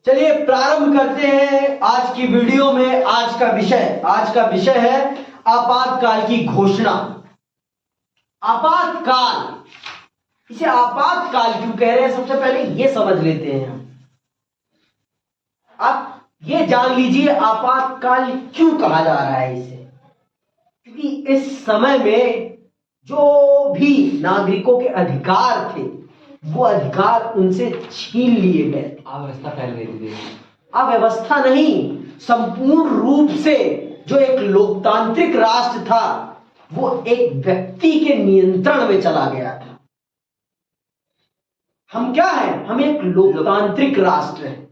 चलिए प्रारंभ करते हैं आज की वीडियो में। आज का विषय है आपातकाल की घोषणा। आपातकाल, इसे आपातकाल क्यों कह रहे हैं, सबसे पहले ये समझ लेते हैं। आप ये जान लीजिए आपातकाल क्यों कहा जा रहा है इसे, क्योंकि इस समय में जो भी नागरिकों के अधिकार थे वो अधिकार उनसे छीन लिए गए। अव्यवस्था फैल गई थी। अव्यवस्था नहीं, संपूर्ण रूप से जो एक लोकतांत्रिक राष्ट्र था वो एक व्यक्ति के नियंत्रण में चला गया था। हम क्या हैं? हम एक लोकतांत्रिक राष्ट्र हैं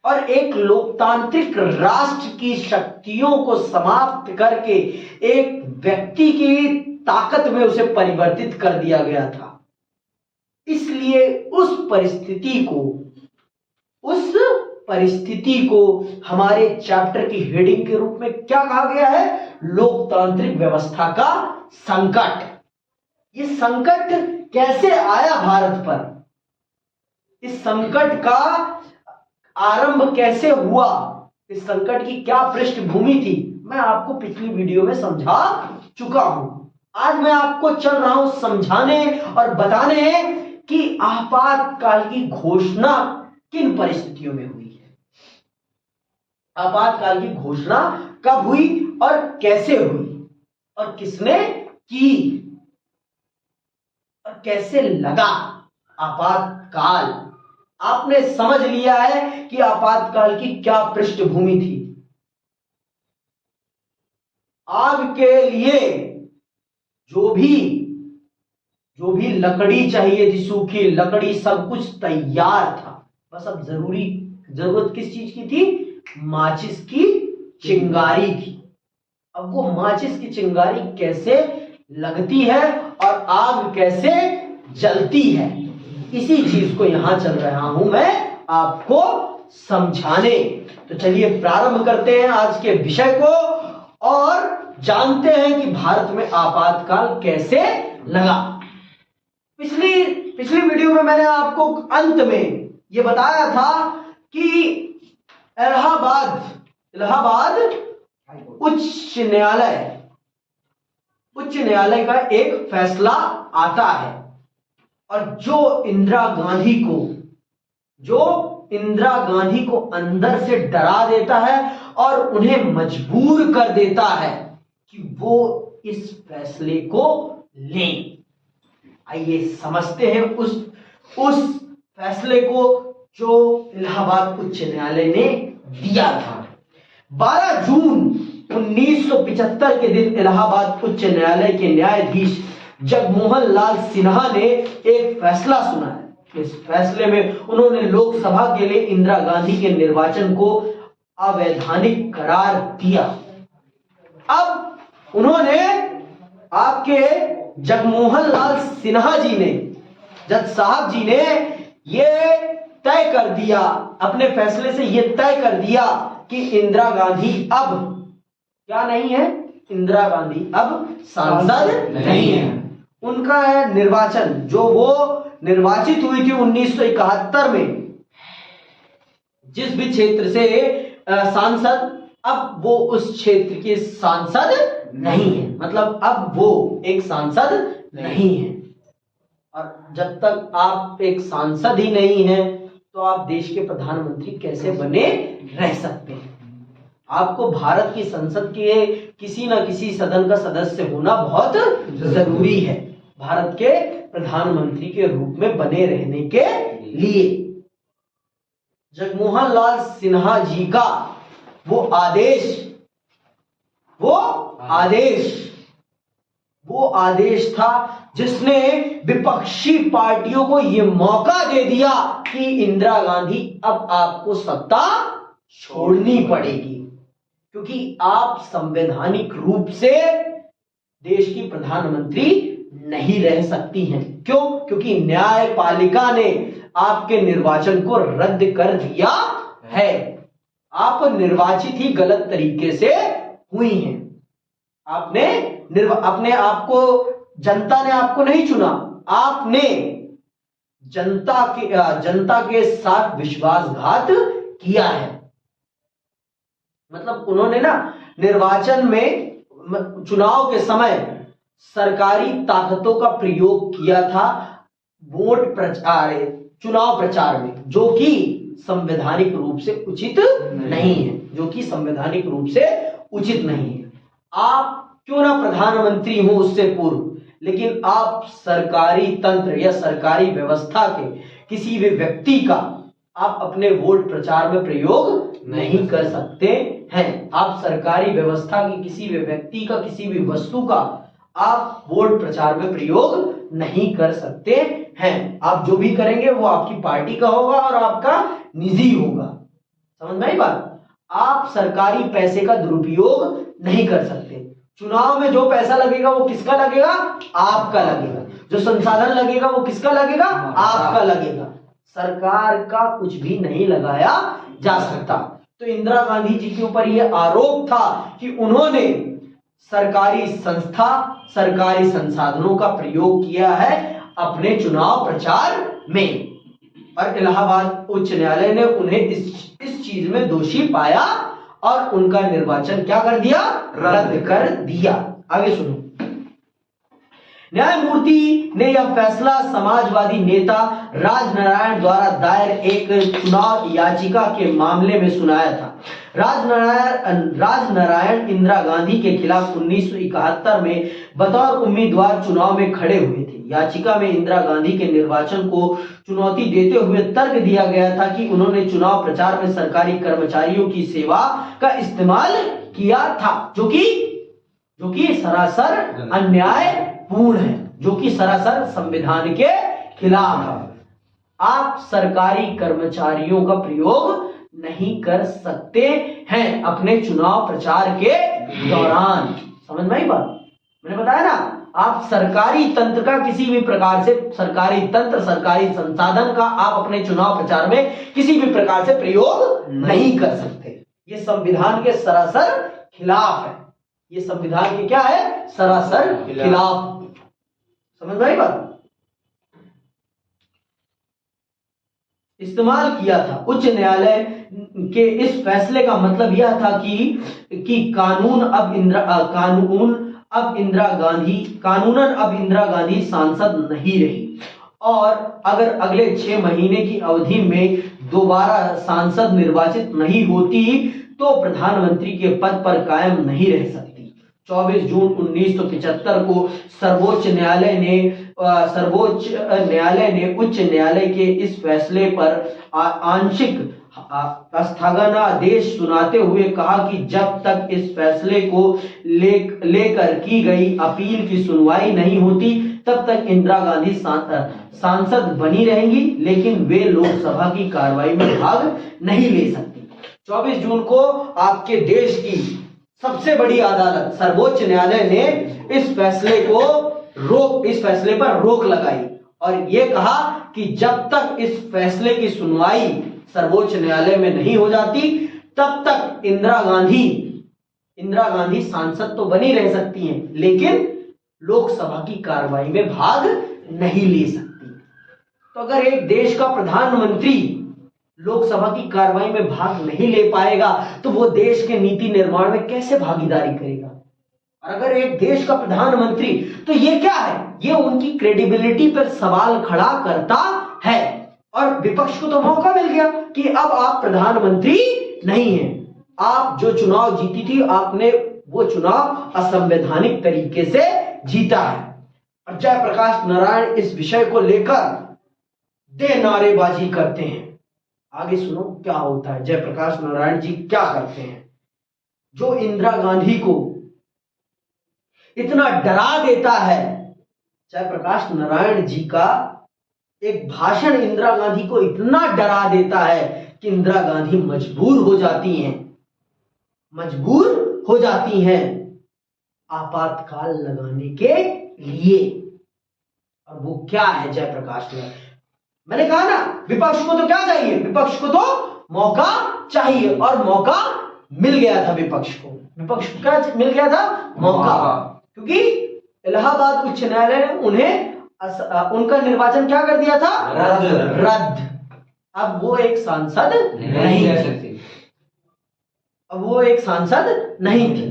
और एक लोकतांत्रिक राष्ट्र की शक्तियों को समाप्त करके एक व्यक्ति की ताकत में उसे परिवर्तित कर दिया गया था। इसलिए उस परिस्थिति को हमारे चैप्टर की हेडिंग के रूप में क्या कहा गया है? लोकतांत्रिक व्यवस्था का संकट। ये संकट कैसे आया भारत पर? इस संकट का आरंभ कैसे हुआ? इस संकट की क्या पृष्ठभूमि थी? मैं आपको पिछली वीडियो में समझा चुका हूं। आज मैं आपको चल रहा हूं समझाने और बताने कि आपातकाल की घोषणा किन परिस्थितियों में हुई है, आपातकाल की घोषणा कब हुई और कैसे हुई और किसने की और कैसे लगा आपातकाल। आपने समझ लिया है कि आपातकाल की क्या पृष्ठभूमि थी। आग के लिए जो भी लकड़ी चाहिए थी, सूखी लकड़ी, सब कुछ तैयार था। बस अब जरूरत किस चीज की थी? माचिस की चिंगारी की। अब वो माचिस की चिंगारी कैसे लगती है और आग कैसे जलती है, इसी चीज को यहां चल रहा हूं मैं आपको समझाने। तो चलिए प्रारंभ करते हैं आज के विषय को और जानते हैं कि भारत में आपातकाल कैसे लगा। पिछली वीडियो में मैंने आपको अंत में यह बताया था कि इलाहाबाद उच्च न्यायालय का एक फैसला आता है और जो इंदिरा गांधी को अंदर से डरा देता है और उन्हें मजबूर कर देता है कि वो इस फैसले को लें। आइए समझते हैं उस फैसले को जो इलाहाबाद उच्च न्यायालय ने दिया था। 12 जून 1975 के दिन इलाहाबाद उच्च न्यायालय के न्यायाधीश जगमोहन लाल सिन्हा ने एक फैसला सुनाया। इस फैसले में उन्होंने लोकसभा के लिए इंदिरा गांधी के निर्वाचन को अवैधानिक करार दिया। अब उन्होंने आपके जगमोहन लाल सिन्हा जी ने, जज साहब जी ने ये तय कर दिया, अपने फैसले से ये तय कर दिया कि इंदिरा गांधी अब क्या नहीं है? इंदिरा गांधी अब सांसद नहीं है। उनका है निर्वाचन, जो वो निर्वाचित हुई थी 1971 में जिस भी क्षेत्र से सांसद, अब वो उस क्षेत्र के सांसद नहीं है। मतलब अब वो एक सांसद नहीं है। और जब तक आप एक सांसद ही नहीं हैं तो आप देश के प्रधानमंत्री कैसे बने रह सकते हैं? आपको भारत की संसद के किसी ना किसी सदन का सदस्य होना बहुत जरूरी है भारत के प्रधानमंत्री के रूप में बने रहने के लिए। जगमोहन लाल सिन्हा जी का वो आदेश था जिसने विपक्षी पार्टियों को यह मौका दे दिया कि इंदिरा गांधी अब आपको सत्ता छोड़नी पड़ेगी, क्योंकि आप संवैधानिक रूप से देश की प्रधानमंत्री नहीं रह सकती हैं। क्यों? क्योंकि न्यायपालिका ने आपके निर्वाचन को रद्द कर दिया है। आप निर्वाचित ही गलत तरीके से हुई हैं। अपने आप को जनता ने आपको नहीं चुना, आपने जनता के साथ विश्वासघात किया है। मतलब उन्होंने ना निर्वाचन में, चुनाव के समय सरकारी ताकतों का प्रयोग किया था वोट प्रचार, चुनाव प्रचार में, जो कि संवैधानिक रूप से उचित नहीं है, जो कि संवैधानिक रूप से उचित नहीं है। आप क्यों ना प्रधानमंत्री हो उससे पूर्व, लेकिन आप सरकारी तंत्र या सरकारी व्यवस्था के किसी भी व्यक्ति का आप अपने वोट प्रचार में प्रयोग नहीं कर सकते हैं। आप सरकारी व्यवस्था की किसी भी व्यक्ति का, किसी भी वस्तु का आप वोट प्रचार में प्रयोग नहीं कर सकते हैं। आप जो भी करेंगे वो आपकी पार्टी का होगा और आपका निजी होगा। समझ में आई बात? आप सरकारी पैसे का दुरुपयोग नहीं कर सकते। चुनाव में जो पैसा लगेगा वो किसका लगेगा? आपका लगेगा। जो संसाधन लगेगा वो किसका लगेगा? आपका लगेगा। सरकार का कुछ भी नहीं लगाया जा सकता। तो इंदिरा गांधी जी के ऊपर यह आरोप था कि उन्होंने सरकारी संस्था, सरकारी संसाधनों का प्रयोग किया है अपने चुनाव प्रचार में, और इलाहाबाद उच्च न्यायालय ने उन्हें इस चीज में दोषी पाया और उनका निर्वाचन क्या कर दिया? रद्द कर दिया। आगे सुनो। न्यायमूर्ति ने यह फैसला समाजवादी नेता राजनारायण द्वारा दायर एक चुनाव याचिका के मामले में सुनाया था। राजनारायण इंदिरा गांधी के खिलाफ 1971 में बतौर उम्मीदवार चुनाव में खड़े हुए थे। याचिका में इंदिरा गांधी के निर्वाचन को चुनौती देते हुए तर्क दिया गया था कि उन्होंने चुनाव प्रचार में सरकारी कर्मचारियों की सेवा का इस्तेमाल किया था, जो कि सरासर अन्यायपूर्ण है, जो कि सरासर संविधान के खिलाफ है। आप सरकारी कर्मचारियों का प्रयोग नहीं कर सकते हैं अपने चुनाव प्रचार के दौरान। समझ में आई बात? मैंने बताया ना, आप सरकारी तंत्र का किसी भी प्रकार से, सरकारी तंत्र, सरकारी संसाधन का आप अपने चुनाव प्रचार में किसी भी प्रकार से प्रयोग नहीं कर सकते। ये संविधान के सरासर खिलाफ है। ये संविधान के क्या है? सरासर खिलाफ। समझ में आई बात? इस्तेमाल किया था। उच्च न्यायालय के इस फैसले का मतलब यह था कि कानूनन अब इंदिरा गांधी सांसद नहीं रही, और अगर अगले 6 महीने की अवधि में दोबारा सांसद निर्वाचित नहीं होती तो प्रधानमंत्री के पद पर कायम नहीं रह सकती। 24 जून 1975 को सर्वोच्च न्यायालय ने उच्च न्यायालय के इस फैसले पर आंशिक स्थगनादेश सुनाते हुए कहा कि जब तक इस फैसले को लेकर की गई अपील की सुनवाई नहीं होती तब तक इंदिरा गांधी सांसद बनी रहेंगी, लेकिन वे लोकसभा की कार्रवाई में भाग नहीं ले सकती। 24 जून को आपके देश की सबसे बड़ी अदालत सर्वोच्च न्यायालय ने इस फैसले पर रोक लगाई और यह कहा कि जब तक इस फैसले की सुनवाई सर्वोच्च न्यायालय में नहीं हो जाती तब तक इंदिरा गांधी सांसद तो बनी रह सकती हैं, लेकिन लोकसभा की कार्रवाई में भाग नहीं ले सकती। तो अगर एक देश का प्रधानमंत्री लोकसभा की कार्रवाई में भाग नहीं ले पाएगा तो वो देश के नीति निर्माण में कैसे भागीदारी करेगा? और अगर एक देश का प्रधानमंत्री, तो ये क्या है? ये उनकी क्रेडिबिलिटी पर सवाल खड़ा करता है। और विपक्ष को तो मौका मिल गया कि अब आप प्रधानमंत्री नहीं हैं, आप जो चुनाव जीती थी आपने वो चुनाव असंवैधानिक तरीके से जीता है। और जयप्रकाश नारायण इस विषय को लेकर दे नारेबाजी करते हैं। आगे सुनो क्या होता है। जयप्रकाश नारायण जी क्या करते हैं? जो इंदिरा गांधी को इतना डरा देता है, जयप्रकाश नारायण जी का एक भाषण इंदिरा गांधी को इतना डरा देता है कि इंदिरा गांधी मजबूर हो जाती हैं आपातकाल लगाने के लिए। और वो क्या है जयप्रकाश नारायण? मैंने कहा ना, विपक्ष को तो क्या चाहिए? विपक्ष को तो मौका चाहिए, और मौका मिल गया था विपक्ष को। विपक्ष को क्या मिल गया था? मौका। क्योंकि इलाहाबाद उच्च न्यायालय ने उन्हें उनका निर्वाचन क्या कर दिया था? रद्द। अब वो एक सांसद नहीं रह थे। सकती। अब वो एक सांसद नहीं थे।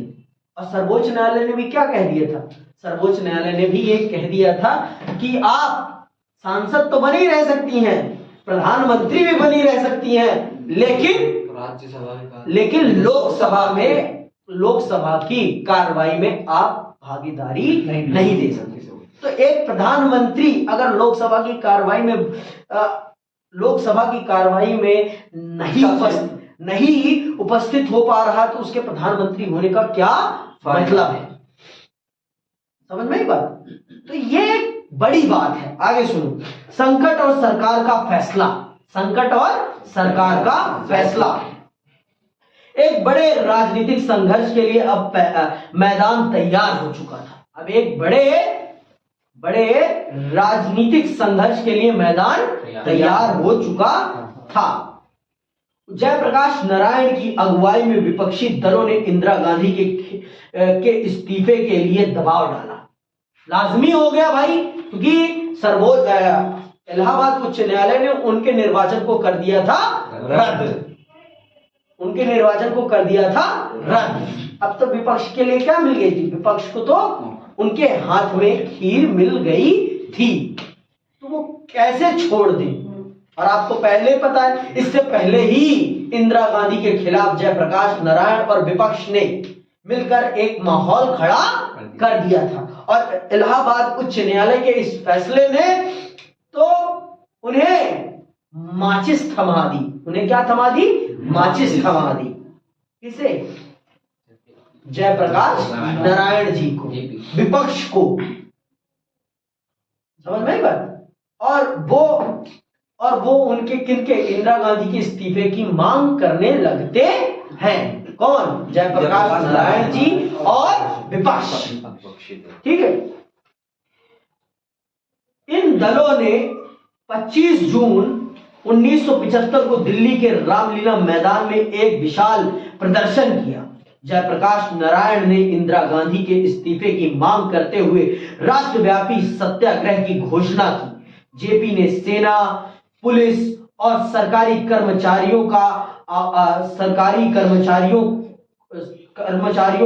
और सर्वोच्च न्यायालय ने भी क्या कह दिया था? सर्वोच्च न्यायालय ने भी ये कह दिया था कि आप सांसद तो बनी रह सकती हैं, प्रधानमंत्री भी बनी रह सकती हैं, लेकिन लोकसभा की कार्रवाई में आप भागीदारी नहीं दे सकते। तो एक प्रधानमंत्री अगर लोकसभा की कार्रवाई में नहीं उपस्थित हो पा रहा, तो उसके प्रधानमंत्री होने का क्या मतलब है? समझ में आई बात? तो ये एक बड़ी बात है। आगे सुनो, संकट और सरकार का फैसला। संकट और सरकार का फैसला। एक बड़े राजनीतिक संघर्ष के लिए अब मैदान तैयार हो चुका था। अब एक बड़े राजनीतिक संघर्ष के लिए मैदान तैयार हो चुका था। जयप्रकाश नारायण की अगुवाई में विपक्षी दलों ने इंदिरा गांधी के इस्तीफे के लिए दबाव डाला। लाजमी हो गया भाई, क्योंकि सर्वोच्च इलाहाबाद उच्च न्यायालय ने उनके निर्वाचन को कर दिया था रद्द। उनके निर्वाचन को कर दिया था रद्द। अब तो विपक्ष के लिए क्या मिल गई थी? विपक्ष को तो उनके हाथ में खीर मिल गई थी, तो वो कैसे छोड़ दें? और आपको पहले पता है, इससे पहले ही इंदिरा गांधी के खिलाफ जयप्रकाश नारायण और विपक्ष ने मिलकर एक माहौल खड़ा कर दिया था। और इलाहाबाद उच्च न्यायालय के इस फैसले ने तो उन्हें माचिस थमा दी। उन्हें क्या थमा दी? माचिस थमा दी। किसे? जयप्रकाश नारायण जी को, विपक्ष को। समझ में आई बात? और वो उनके किनके? इंदिरा गांधी के इस्तीफे की मांग करने लगते हैं। कौन? जयप्रकाश नारायण जी और विपक्ष। ठीक है। इन दलों ने 25 जून 1975 को दिल्ली के रामलीला मैदान में एक विशाल प्रदर्शन किया। जयप्रकाश नारायण ने इंदिरा गांधी के इस्तीफे की मांग करते हुए राष्ट्रव्यापी सत्याग्रह की घोषणा की। जेपी ने सेना, पुलिस और सरकारी कर्मचारियों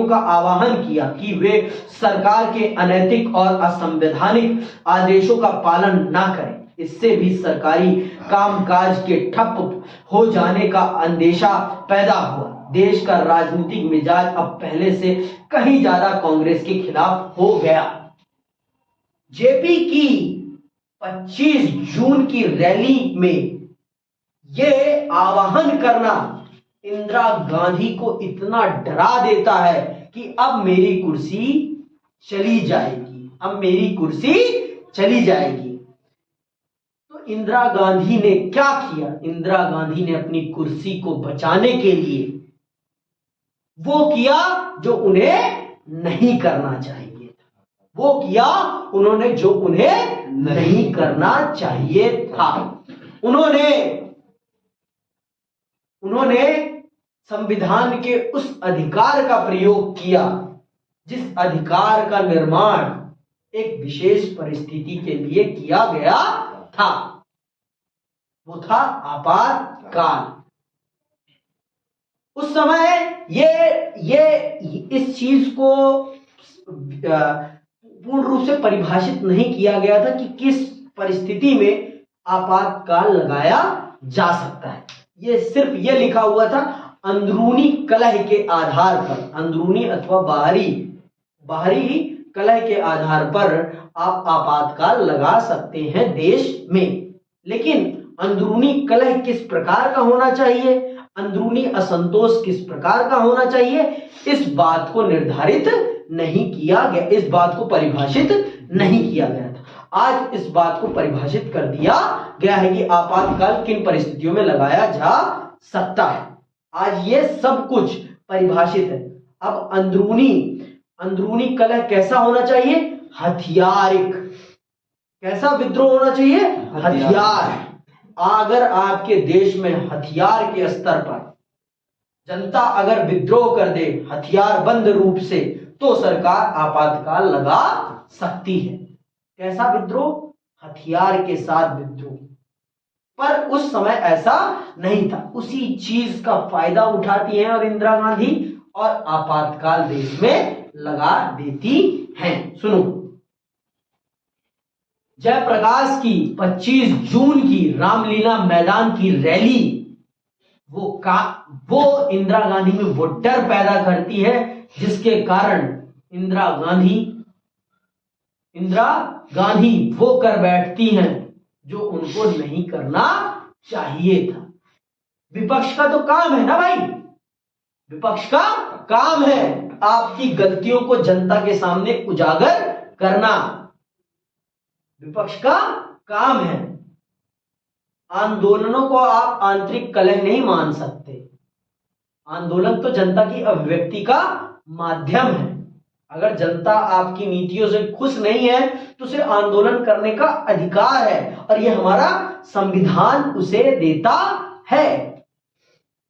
का आह्वान किया कि वे सरकार के अनैतिक और असंवैधानिक आदेशों का पालन न करें। इससे भी सरकारी कामकाज के ठप हो जाने का अंदेशा पैदा हुआ। देश का राजनीतिक मिजाज अब पहले से कहीं ज्यादा कांग्रेस के खिलाफ हो गया। जेपी की 25 जून की रैली में यह आह्वान करना इंदिरा गांधी को इतना डरा देता है कि अब मेरी कुर्सी चली जाएगी, अब मेरी कुर्सी चली जाएगी। तो इंदिरा गांधी ने क्या किया? इंदिरा गांधी ने अपनी कुर्सी को बचाने के लिए वो किया जो उन्हें नहीं करना चाहिए था। वो किया उन्होंने जो उन्हें नहीं करना चाहिए था। उन्होंने संविधान के उस अधिकार का प्रयोग किया जिस अधिकार का निर्माण एक विशेष परिस्थिति के लिए किया गया था। वो था आपातकाल। उस समय ये इस चीज को पूर्ण रूप से परिभाषित नहीं किया गया था कि किस परिस्थिति में आपातकाल लगाया जा सकता है। ये सिर्फ ये लिखा हुआ था अंदरूनी कलह के आधार पर, अंदरूनी अथवा बाहरी कलह के आधार पर आप आपातकाल लगा सकते हैं देश में। लेकिन अंदरूनी कलह किस प्रकार का होना चाहिए, अंदरूनी असंतोष किस प्रकार का होना चाहिए, इस बात को निर्धारित नहीं किया गया, इस बात को परिभाषित नहीं किया गया था। आज इस बात को परिभाषित कर दिया गया है कि आपातकाल किन परिस्थितियों में लगाया जा सकता है। आज ये सब कुछ परिभाषित है। अब अंदरूनी कलह कैसा होना चाहिए? हथियारिक। कैसा विद्रोह होना चाहिए? हथियार। अगर आपके देश में हथियार के स्तर पर जनता अगर विद्रोह कर दे हथियार बंद रूप से, तो सरकार आपातकाल लगा सकती है। कैसा विद्रोह? हथियार के साथ विद्रोह। पर उस समय ऐसा नहीं था। उसी चीज का फायदा उठाती हैं और इंदिरा गांधी और आपातकाल देश में लगा देती हैं। सुनो, जयप्रकाश की 25 जून की रामलीला मैदान की रैली वो इंदिरा गांधी में वो डर पैदा करती है जिसके कारण इंदिरा गांधी वो कर बैठती हैं जो उनको नहीं करना चाहिए था। विपक्ष का तो काम है ना भाई, विपक्ष का काम है आपकी गलतियों को जनता के सामने उजागर करना, विपक्ष का काम है। आंदोलनों को आप आंतरिक कलह नहीं मान सकते। आंदोलन तो जनता की अभिव्यक्ति का माध्यम है। अगर जनता आपकी नीतियों से खुश नहीं है तो उसे आंदोलन करने का अधिकार है और यह हमारा संविधान उसे देता है।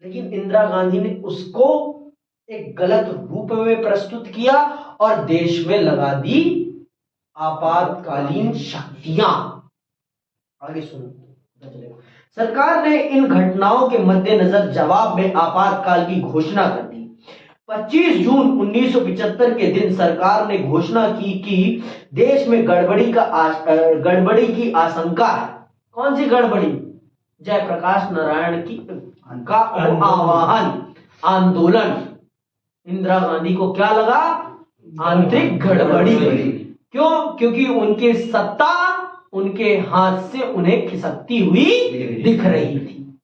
लेकिन इंदिरा गांधी ने उसको एक गलत रूप में प्रस्तुत किया और देश में लगा दी आपातकालीन शक्तियां। आगे सुनो, सरकार ने इन घटनाओं के मद्देनजर जवाब में आपातकाल की घोषणा कर दी। 25 जून 1975 के दिन सरकार ने घोषणा की कि देश में गड़बड़ी की आशंका है। कौन सी गड़बड़ी? जयप्रकाश नारायण का आह्वान, आंदोलन। इंदिरा गांधी को क्या लगा? आंतरिक गड़बड़ी। क्यों? क्योंकि उनकी सत्ता उनके हाथ से उन्हें खिसकती हुई दिख रही थी।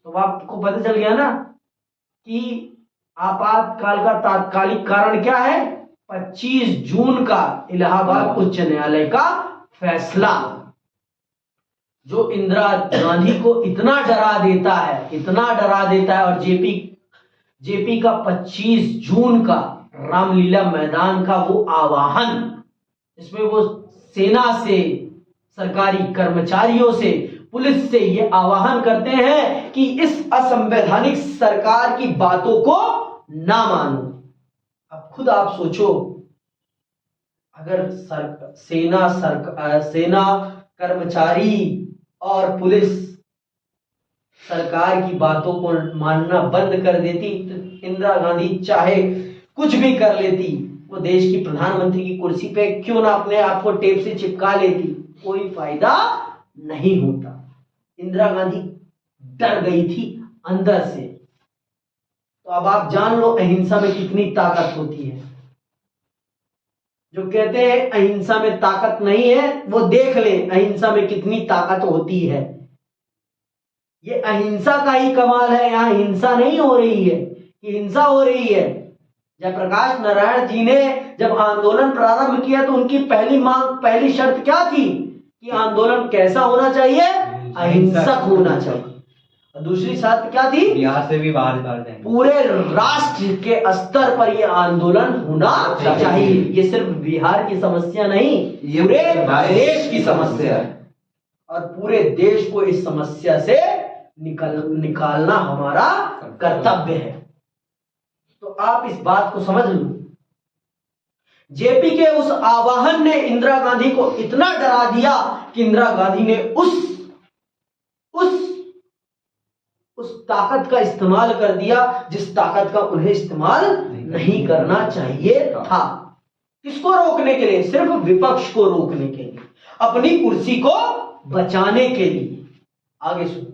तो आपको पता चल गया ना कि आपातकाल का तात्कालिक कारण क्या है? 25 जून का इलाहाबाद उच्च न्यायालय का फैसला, जो इंदिरा गांधी को इतना डरा देता है और जेपी का 25 जून का रामलीला मैदान का वो आह्वान, इसमें वो सेना से, सरकारी कर्मचारियों से, पुलिस से ये आह्वान करते हैं कि इस असंवैधानिक सरकार की बातों को ना मानो। अब खुद आप सोचो, अगर सेना, कर्मचारी और पुलिस सरकार की बातों को मानना बंद कर देती तो इंदिरा गांधी चाहे कुछ भी कर लेती, वो देश की प्रधानमंत्री की कुर्सी पे क्यों ना अपने आप को टेप से चिपका लेती, कोई फायदा नहीं होता। इंदिरा गांधी डर गई थी अंदर से। तो अब आप जान लो अहिंसा में कितनी ताकत होती है। जो कहते हैं अहिंसा में ताकत नहीं है, वो देख ले अहिंसा में कितनी ताकत होती है। ये अहिंसा का ही कमाल है, यहां हिंसा नहीं हो रही है, ये हिंसा हो रही है। जयप्रकाश नारायण जी ने जब आंदोलन प्रारंभ किया तो उनकी पहली शर्त क्या थी कि आंदोलन कैसा होना चाहिए? अहिंसक होना चाहिए। और दूसरी शर्त क्या थी? बिहार से भी बाहर जाएंगे, पूरे राष्ट्र के स्तर पर यह आंदोलन होना चाहिए। ये सिर्फ बिहार की समस्या नहीं, ये पूरे देश की समस्या है और पूरे देश को इस समस्या से निकालना हमारा कर्तव्य है। तो आप इस बात को समझ लो। जेपी के उस आह्वान ने इंदिरा गांधी को इतना डरा दिया कि इंदिरा गांधी ने उस ताकत का इस्तेमाल कर दिया जिस ताकत का उन्हें इस्तेमाल नहीं करना चाहिए था। किसको रोकने के लिए? सिर्फ विपक्ष को रोकने के लिए, अपनी कुर्सी को बचाने के लिए। आगे सुनो,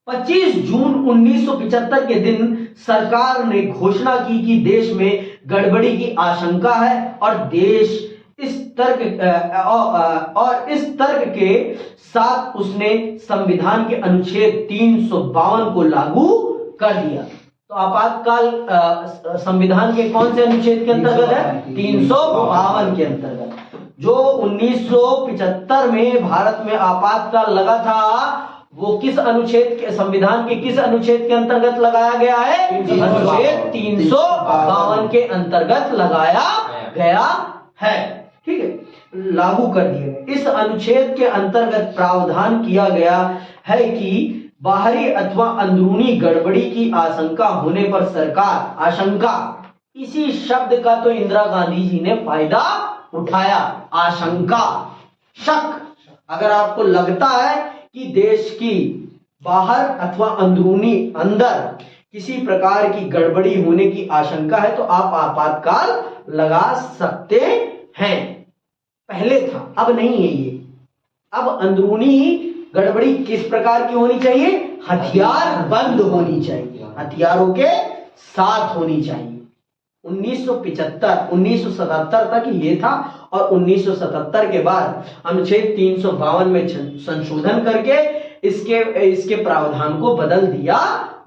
25 जून 1975 के दिन सरकार ने घोषणा की कि देश में गड़बड़ी की आशंका है और देश इस तर्क के साथ उसने संविधान के अनुच्छेद 352 को लागू कर दिया। तो आपातकाल संविधान के कौन से अनुच्छेद के अंतर्गत है? 352 के अंतर्गत। जो 1975 में भारत में आपातकाल लगा था वो किस अनुच्छेद के, संविधान के किस अनुच्छेद के अंतर्गत लगाया गया है? अनुच्छेद 352 के अंतर्गत लगाया गया है। ठीक है, लागू कर दिया गया। इस अनुच्छेद के अंतर्गत प्रावधान किया गया है कि बाहरी अथवा अंदरूनी गड़बड़ी की आशंका होने पर सरकार, आशंका इसी शब्द का तो इंदिरा गांधी जी ने फायदा उठाया। आशंका, शक, अगर आपको लगता है कि देश की बाहर अथवा अंदरूनी अंदर किसी प्रकार की गड़बड़ी होने की आशंका है तो आप आपातकाल लगा सकते हैं। पहले था, अब नहीं है ये। अब अंदरूनी गड़बड़ी किस प्रकार की होनी चाहिए? हथियार बंद होनी चाहिए, हथियारों के साथ होनी चाहिए। 1975 1977 तक ये था और 1977 के बाद अनुच्छेद 352 में संशोधन करके इसके प्रावधान को बदल दिया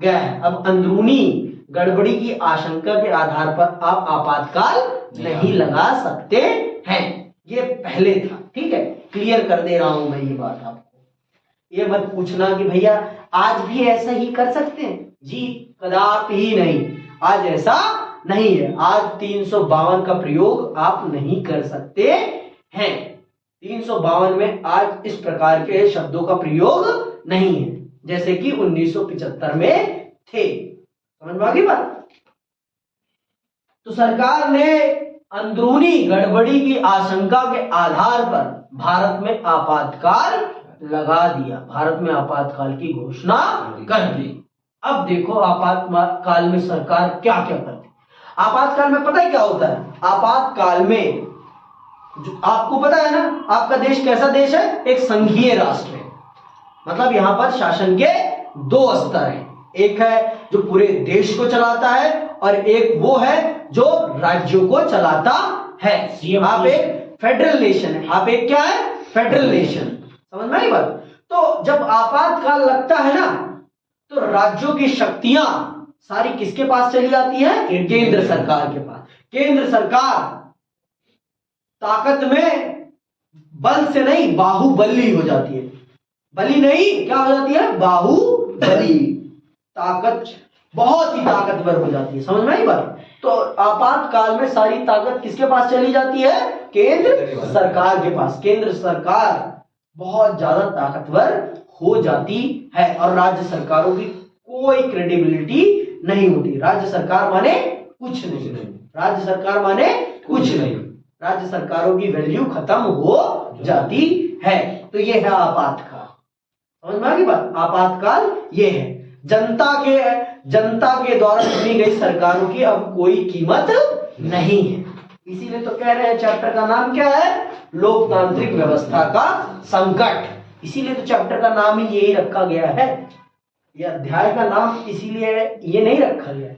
गया है। अब अंदरूनी गड़बड़ी की आशंका के आधार पर आप आपातकाल नहीं लगा सकते हैं। ये पहले था, ठीक है, क्लियर कर दे रहा हूं मैं ये बात आपको। ये मत पूछना कि भैया आज भी ऐसा ही कर सकते हैं। जी कदापि ही नहीं, आज ऐसा नहीं है। आज 352 का प्रयोग आप नहीं कर सकते हैं। 352 में आज इस प्रकार के शब्दों का प्रयोग नहीं है जैसे कि 1975 में थे। समझ में आ गई बात? तो सरकार ने अंदरूनी गड़बड़ी की आशंका के आधार पर भारत में आपातकाल लगा दिया, भारत में आपातकाल की घोषणा कर दी। अब देखो आपातकाल में सरकार क्या क्या करती है। आपातकाल में पता है क्या होता है? आपातकाल में जो आपको पता है ना, आपका देश कैसा देश है? एक संघीय राष्ट्र है। मतलब यहां पर शासन के दो स्तर हैं, एक है जो पूरे देश को चलाता है और एक वो है जो राज्यों को चलाता है। आप एक फेडरल नेशन है, आप एक क्या है? Federal nation. समझ में आई बात? तो जब आपातकाल लगता है ना तो राज्यों की शक्तियां सारी किसके पास चली जाती है? केंद्र सरकार के पास। केंद्र सरकार ताकत में बल से नहीं बाहुबली हो जाती है। बली नहीं, क्या हो जाती है? बाहुबली। ताकत बहुत ही ताकतवर हो जाती है। समझ में आई बात? तो आपातकाल में सारी ताकत किसके पास चली जाती है? केंद्र सरकार के पास। केंद्र सरकार बहुत ज्यादा ताकतवर हो जाती है और राज्य सरकारों की कोई क्रेडिबिलिटी नहीं होती। राज्य सरकार माने कुछ नहीं, राज्य सरकार माने कुछ नहीं, राज्य सरकारों की वैल्यू खत्म हो जाती है। तो ये है आपातकाल। समझ में आ गई बात? आपातकाल ये है। जनता के द्वारा चुनी गई सरकारों की अब कोई कीमत नहीं है। इसीलिए तो कह रहे हैं चैप्टर का नाम क्या है? लोकतांत्रिक व्यवस्था का संकट। इसीलिए तो चैप्टर का नाम ही यही रखा गया है। यह अध्याय का नाम इसीलिए ये नहीं रखा गया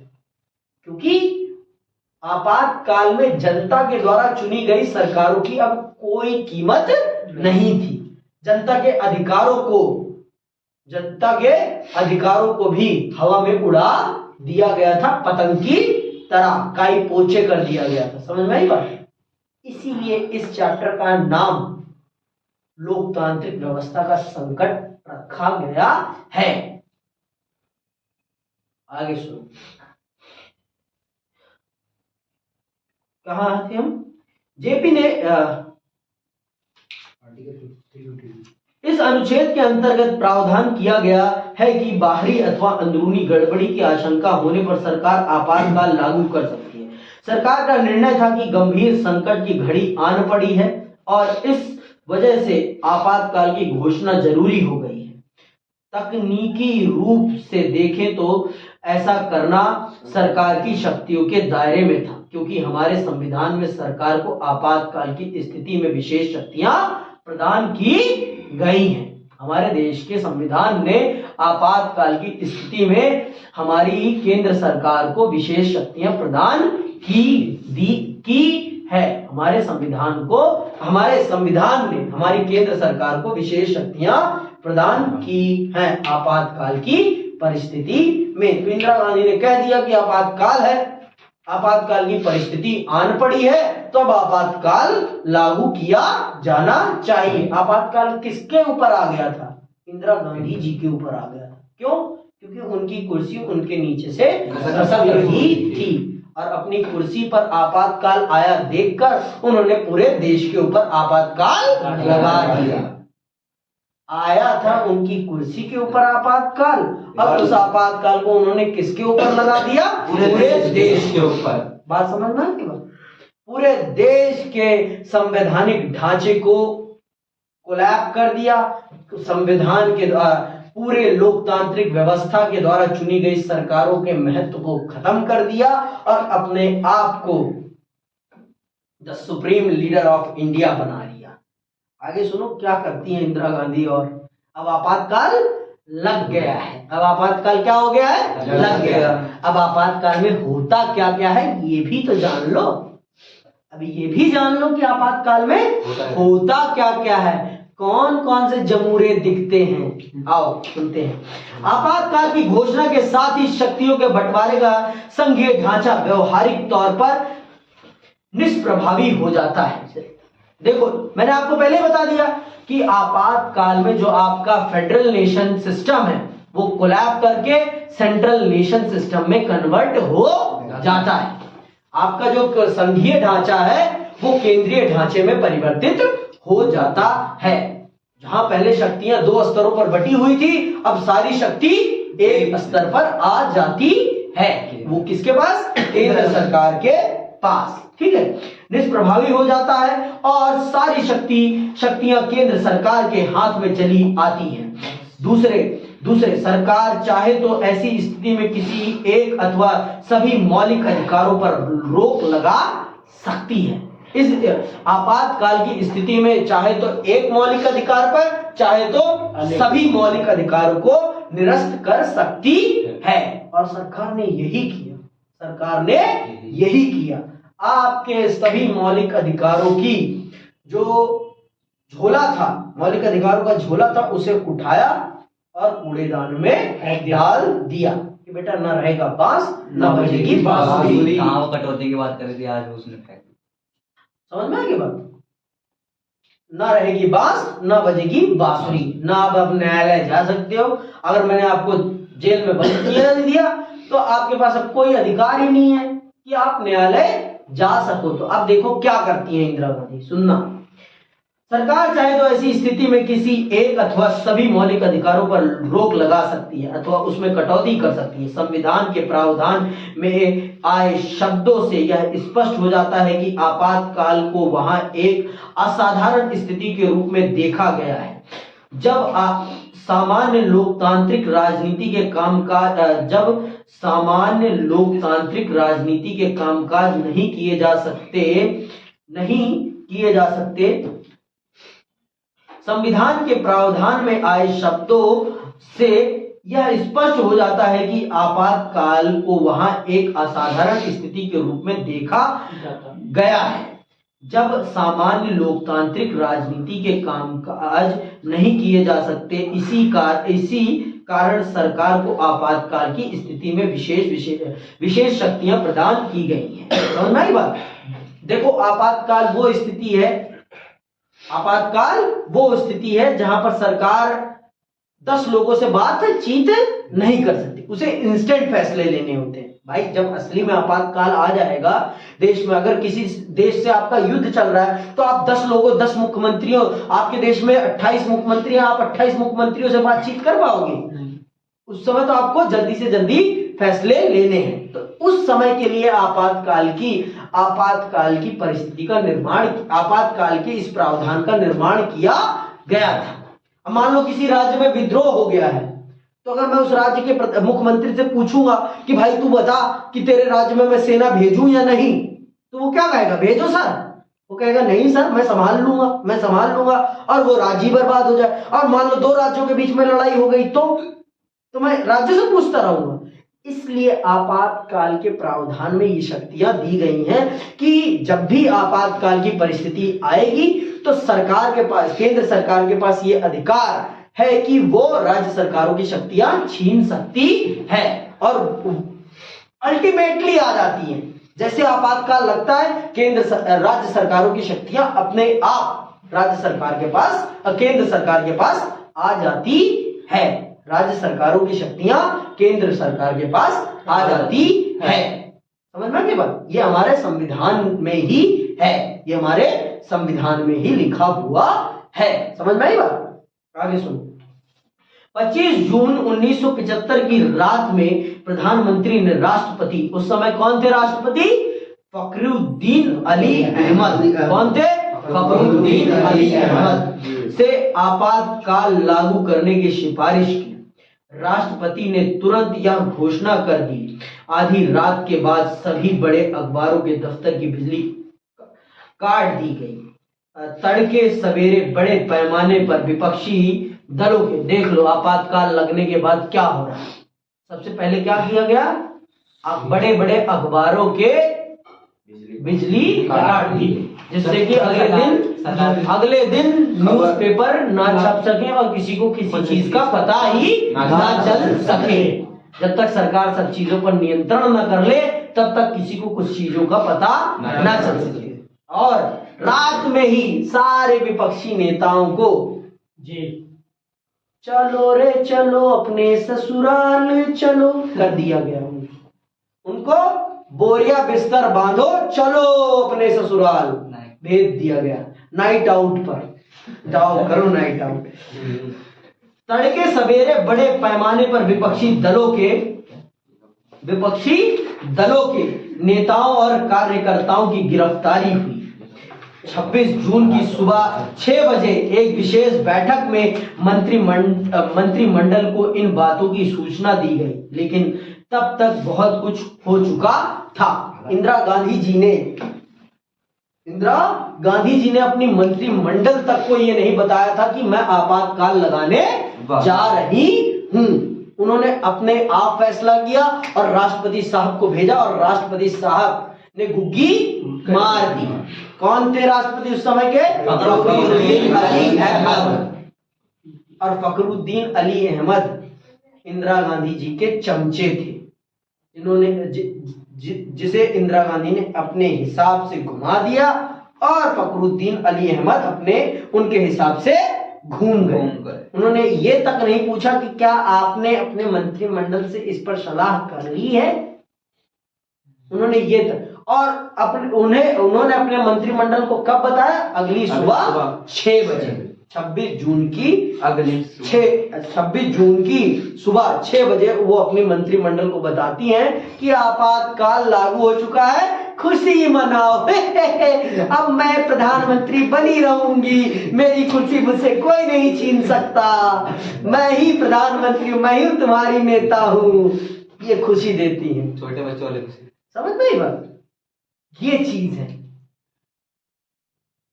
क्योंकि आपातकाल में जनता के द्वारा चुनी गई सरकारों की अब कोई कीमत नहीं थी। जनता के अधिकारों को भी हवा में उड़ा दिया गया था, पतंग की तरह काई पोछे कर दिया गया था। समझ में आई बात? इसीलिए इस चैप्टर का नाम लोकतांत्रिक व्यवस्था का संकट रखा गया है। आगे सुनो, कहाँ थे हम? जेपी ने इस अनुच्छेद के अंतर्गत प्रावधान किया गया है कि बाहरी अथवा अंदरूनी गड़बड़ी की आशंका होने पर सरकार आपातकाल लागू कर सकती है। सरकार का निर्णय था कि गंभीर संकट की घड़ी आन पड़ी है और इस वजह से आपातकाल की घोषणा जरूरी हो गई है। तकनीकी रूप से देखें तो ऐसा करना सरकार की शक्तियों के दायरे में था क्योंकि हमारे संविधान में सरकार को आपातकाल की स्थिति में विशेष शक्तियां प्रदान की गई हैं। हमारे देश के संविधान ने आपातकाल की स्थिति में हमारी केंद्र सरकार को विशेष शक्तियां प्रदान की है। हमारे संविधान ने हमारी केंद्र सरकार को विशेष शक्तियां प्रदान की हैं आपातकाल की परिस्थिति में। तो इंदिरा गांधी ने कह दिया कि आपातकाल है, आपातकाल की परिस्थिति आन पड़ी है तो अब आपातकाल लागू किया जाना चाहिए। आपातकाल किसके ऊपर आ गया था? इंदिरा गांधी जी के ऊपर आ गया था। क्यों? क्योंकि उनकी कुर्सी उनके नीचे से खसक रही थी और अपनी कुर्सी पर आपातकाल आया देखकर उन्होंने पूरे देश के ऊपर आपातकाल लगा दिया। आया था उनकी कुर्सी के ऊपर आपातकाल, अब उस आपातकाल को उन्होंने किसके ऊपर लगा दिया? पूरे देश के ऊपर। बात समझना है कि बात पूरे देश के संवैधानिक ढांचे को कोलैप्स कर दिया, संविधान के द्वारा पूरे लोकतांत्रिक व्यवस्था के द्वारा चुनी गई सरकारों के महत्व को खत्म कर दिया और अपने आप को the supreme leader of India बना लिया। आगे सुनो क्या करती है इंदिरा गांधी। और अब आपातकाल लग गया है। अब आपातकाल क्या हो गया है? लग गया। अब आपातकाल में होता क्या क्या है ये भी तो जान लो। अभी ये भी जान लो कि आपातकाल में होता क्या क्या है, कौन कौन से जमूरे दिखते हैं। आओ सुनते हैं। आपातकाल की घोषणा के साथ ही शक्तियों के बंटवारे का संघीय ढांचा व्यवहारिक तौर पर निष्प्रभावी हो जाता है। देखो मैंने आपको पहले बता दिया कि आपातकाल में जो आपका फेडरल नेशन सिस्टम है वो कोलैप्स करके सेंट्रल नेशन सिस्टम में कन्वर्ट हो जाता है। आपका जो संघीय ढांचा है वो केंद्रीय ढांचे में परिवर्तित हो जाता है। जहां पहले शक्तियां 2 स्तरों पर बटी हुई थी, अब सारी शक्ति एक स्तर पर आ जाती है। वो किसके पास? केंद्र सरकार के पास। ठीक है, निष्प्रभावी हो जाता है और सारी शक्तियां केंद्र सरकार के हाथ में चली आती हैं। दूसरे सरकार चाहे तो ऐसी स्थिति में किसी एक अथवा सभी मौलिक अधिकारों पर रोक लगा सकती है। इस आपातकाल की स्थिति में चाहे तो एक मौलिक अधिकार पर, चाहे तो सभी मौलिक अधिकारों को निरस्त कर सकती है। और सरकार ने यही किया। आपके सभी मौलिक अधिकारों की जो झोला था, मौलिक अधिकारों का झोला था, उसे उठाया और कूड़ेदान में डाल दिया कि बेटा ना रहेगा बांस ना बजेगी बांसुरी। कहां कटौती की बात करी थी आज उसने फेंक। समझ में आएगी बात? ना रहेगी बांस ना बजेगी बांसुरी। ना आप न्यायालय जा सकते हो। अगर मैंने आपको जेल में बंद किया दिया तो आपके पास अब कोई अधिकार ही नहीं है कि आप न्यायालय जा सको। तो अब देखो क्या करती है इंदिरा गांधी, सुनना। सरकार चाहे तो ऐसी स्थिति में किसी एक अथवा सभी मौलिक अधिकारों पर रोक लगा सकती है अथवा उसमें कटौती कर सकती है। संविधान के प्रावधान में आए शब्दों से यह स्पष्ट हो जाता है कि आपातकाल को वहां एक असाधारण स्थिति के रूप में देखा गया है। जब सामान्य लोकतांत्रिक राजनीति के कामकाज नहीं किए जा सकते, संविधान के प्रावधान में आए शब्दों से यह स्पष्ट हो जाता है कि आपातकाल को वहां एक असाधारण स्थिति के रूप में देखा गया है। जब सामान्य लोकतांत्रिक राजनीति के कामकाज नहीं किए जा सकते, इसी कारण सरकार को आपातकाल की स्थिति में विशेष शक्तियां प्रदान की गई हैं। समझ में आई बात? देखो आपातकाल वो स्थिति है जहां पर सरकार 10 लोगों से बातचीत नहीं कर सकती, उसे इंस्टेंट फैसले लेने होते हैं। भाई जब असली में आपातकाल आ जाएगा देश में, अगर किसी देश से आपका युद्ध चल रहा है तो आप 10 मुख्यमंत्रियों, आपके देश में 28 मुख्यमंत्री, आप 28 मुख्यमंत्रियों से बातचीत कर पाओगे? उस समय तो आपको जल्दी से जल्दी फैसले लेने हैं। तो उस समय के लिए आपातकाल की परिस्थिति का निर्माण, आपातकाल के इस प्रावधान का निर्माण किया गया था। अब मान लो किसी राज्य में विद्रोह हो गया है, तो अगर मैं उस राज्य के मुख्यमंत्री से पूछूंगा कि भाई तू बता कि तेरे राज्य में मैं सेना भेजूं या नहीं, तो वो क्या कहेगा? भेजो सर। वो कहेगा नहीं सर मैं संभाल लूंगा, और वो राज्य बर्बाद हो जाए। और मान लो 2 राज्यों के बीच में लड़ाई हो गई तो मैं राज्य से पूछता रहूंगा। इसलिए आपातकाल के प्रावधान में ये शक्तियां दी गई हैं कि जब भी आपातकाल की परिस्थिति आएगी तो सरकार के पास, केंद्र सरकार के पास ये अधिकार है कि वो राज्य सरकारों की शक्तियां छीन सकती है और अल्टीमेटली आ जाती हैं। जैसे आपातकाल लगता है राज्य सरकारों की शक्तियां अपने आप राज्य सरकार के पास, केंद्र सरकार के पास आ जाती है। राज्य सरकारों की शक्तियां केंद्र सरकार के पास आ जाती है। समझ में आती बात? ये हमारे संविधान में ही है, ये हमारे संविधान में ही लिखा हुआ है। समझ में आई बात? आगे सुनो। 25 जून 1975 की रात में प्रधानमंत्री ने राष्ट्रपति, उस समय कौन थे राष्ट्रपति? फखरुद्दीन अली अहमद। कौन थे? फखरुद्दीन अली अहमद से आपातकाल लागू करने की सिफारिश की। राष्ट्रपति ने तुरंत यह घोषणा कर दी। आधी रात के बाद सभी बड़े अखबारों के दफ्तर की बिजली काट दी गई। तड़के सवेरे बड़े पैमाने पर विपक्षी दलों के, देख लो आपातकाल लगने के बाद क्या हो रहा है। सबसे पहले क्या किया गया? बड़े बड़े अखबारों के बिजली काट दी, जिससे कि अगले दिन न्यूज़पेपर ना छप सके और किसी को किसी चीज का पता ही ना चल सके। जब तक सरकार सब चीजों पर नियंत्रण न कर ले तब तक किसी को कुछ चीजों का पता ना चल सके। और रात में ही सारे विपक्षी नेताओं को जी चलो रे चलो अपने ससुराल चलो कर दिया गया। उनको बोरिया बिस्तर बांधो, चलो अपने ससुराल भेज दिया गया। नाइट आउट पर जाओ, करो नाइट आउट। तड़के सवेरे बड़े पैमाने पर विपक्षी दलों के नेताओं और कार्यकर्ताओं की गिरफ्तारी हुई। 26 जून की सुबह 6 बजे एक विशेष बैठक में मंत्रिमंडल को इन बातों की सूचना दी गई, लेकिन तब तक बहुत कुछ हो चुका था। इंदिरा गांधी जी ने अपनी मंत्रिमंडल तक को यह नहीं बताया था कि मैं आपातकाल लगाने जा रही हूं। उन्होंने अपने आप फैसला किया और राष्ट्रपति साहब को भेजा और राष्ट्रपति साहब ने गुग्गी मार दी। कौन थे राष्ट्रपति उस समय के? फखरुद्दीन अली अहमद। और फखरुद्दीन अली अहमद इंदिरा गांधी जी के चमचे थे, जिसे इंदिरा गांधी ने अपने हिसाब से घुमा दिया और फखरुद्दीन अली अहमद उनके हिसाब से घूम गए। उन्होंने ये तक नहीं पूछा कि क्या आपने अपने मंत्रिमंडल से इस पर सलाह कर ली है। उन्होंने ये तक, और उन्होंने अपने मंत्रिमंडल को कब बताया? अगली सुबह 6 बजे 26 जून की सुबह 6 बजे वो अपने मंत्रिमंडल को बताती हैं कि आपातकाल लागू हो चुका है, खुशी मनाओ। अब मैं प्रधानमंत्री बनी रहूंगी, मेरी कुर्सी मुझसे कोई नहीं छीन सकता, मैं ही प्रधानमंत्री हूं, मैं ही तुम्हारी नेता हूं। ये खुशी देती है, छोटे बच्चों वाले खुशी। समझ में बात? ये चीज है।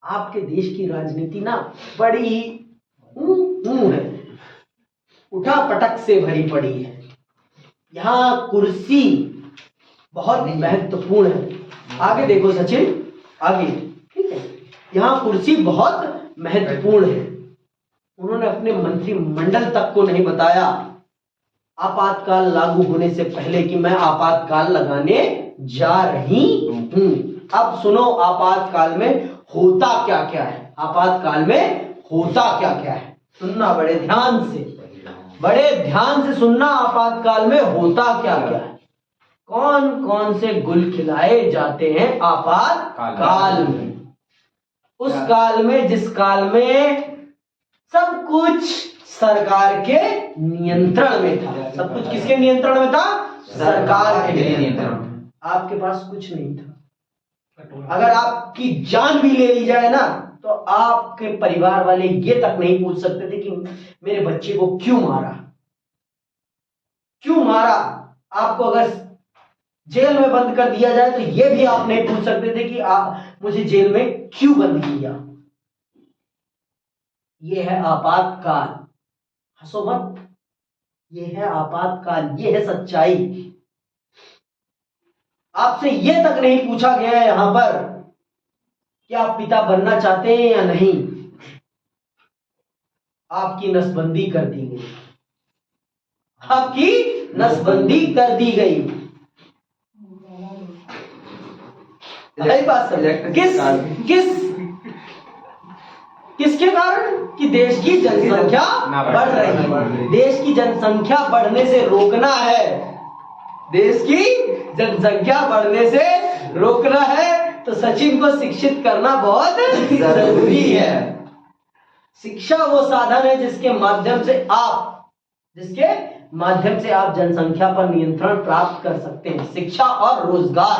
आपके देश की राजनीति ना बड़ी है, उठा पटक से भरी पड़ी है। यहाँ कुर्सी बहुत महत्वपूर्ण है। आगे देखो सचिन, आगे, ठीक है। यहाँ कुर्सी बहुत महत्वपूर्ण है। उन्होंने अपने मंत्रिमंडल तक को नहीं बताया आपातकाल लागू होने से पहले कि मैं आपातकाल लगाने जा रही हूं। अब सुनो आपातकाल में होता क्या क्या है। आपातकाल में होता क्या क्या है सुनना बड़े ध्यान से सुनना। आपातकाल में होता क्या क्या है, कौन कौन से गुल खिलाए जाते हैं आपातकाल में। उस काल में, जिस काल में सब कुछ सरकार के नियंत्रण में था। सब कुछ किसके नियंत्रण में था? सरकार के नियंत्रण में। आपके पास कुछ नहीं था। अगर आपकी जान भी ले ली जाए ना तो आपके परिवार वाले ये तक नहीं पूछ सकते थे कि मेरे बच्चे को क्यों मारा। आपको अगर जेल में बंद कर दिया जाए तो ये भी आप नहीं पूछ सकते थे कि आप मुझे जेल में क्यों बंद किया। ये है आपातकाल, हंसो मत। ये है आपातकाल, ये है सच्चाई। आपसे यह तक नहीं पूछा गया है यहां पर कि आप पिता बनना चाहते हैं या नहीं। आपकी नसबंदी कर दी गई, आपकी नसबंदी कर दी गई। बात किसके कारण? कि देश की जनसंख्या बढ़ रही है। देश की जनसंख्या बढ़ने से रोकना है, देश की जनसंख्या बढ़ने से रोकना है तो सचिन को शिक्षित करना बहुत जरूरी है। शिक्षा वो साधन है जिसके माध्यम से आप जनसंख्या पर नियंत्रण प्राप्त कर सकते हैं। शिक्षा और रोजगार,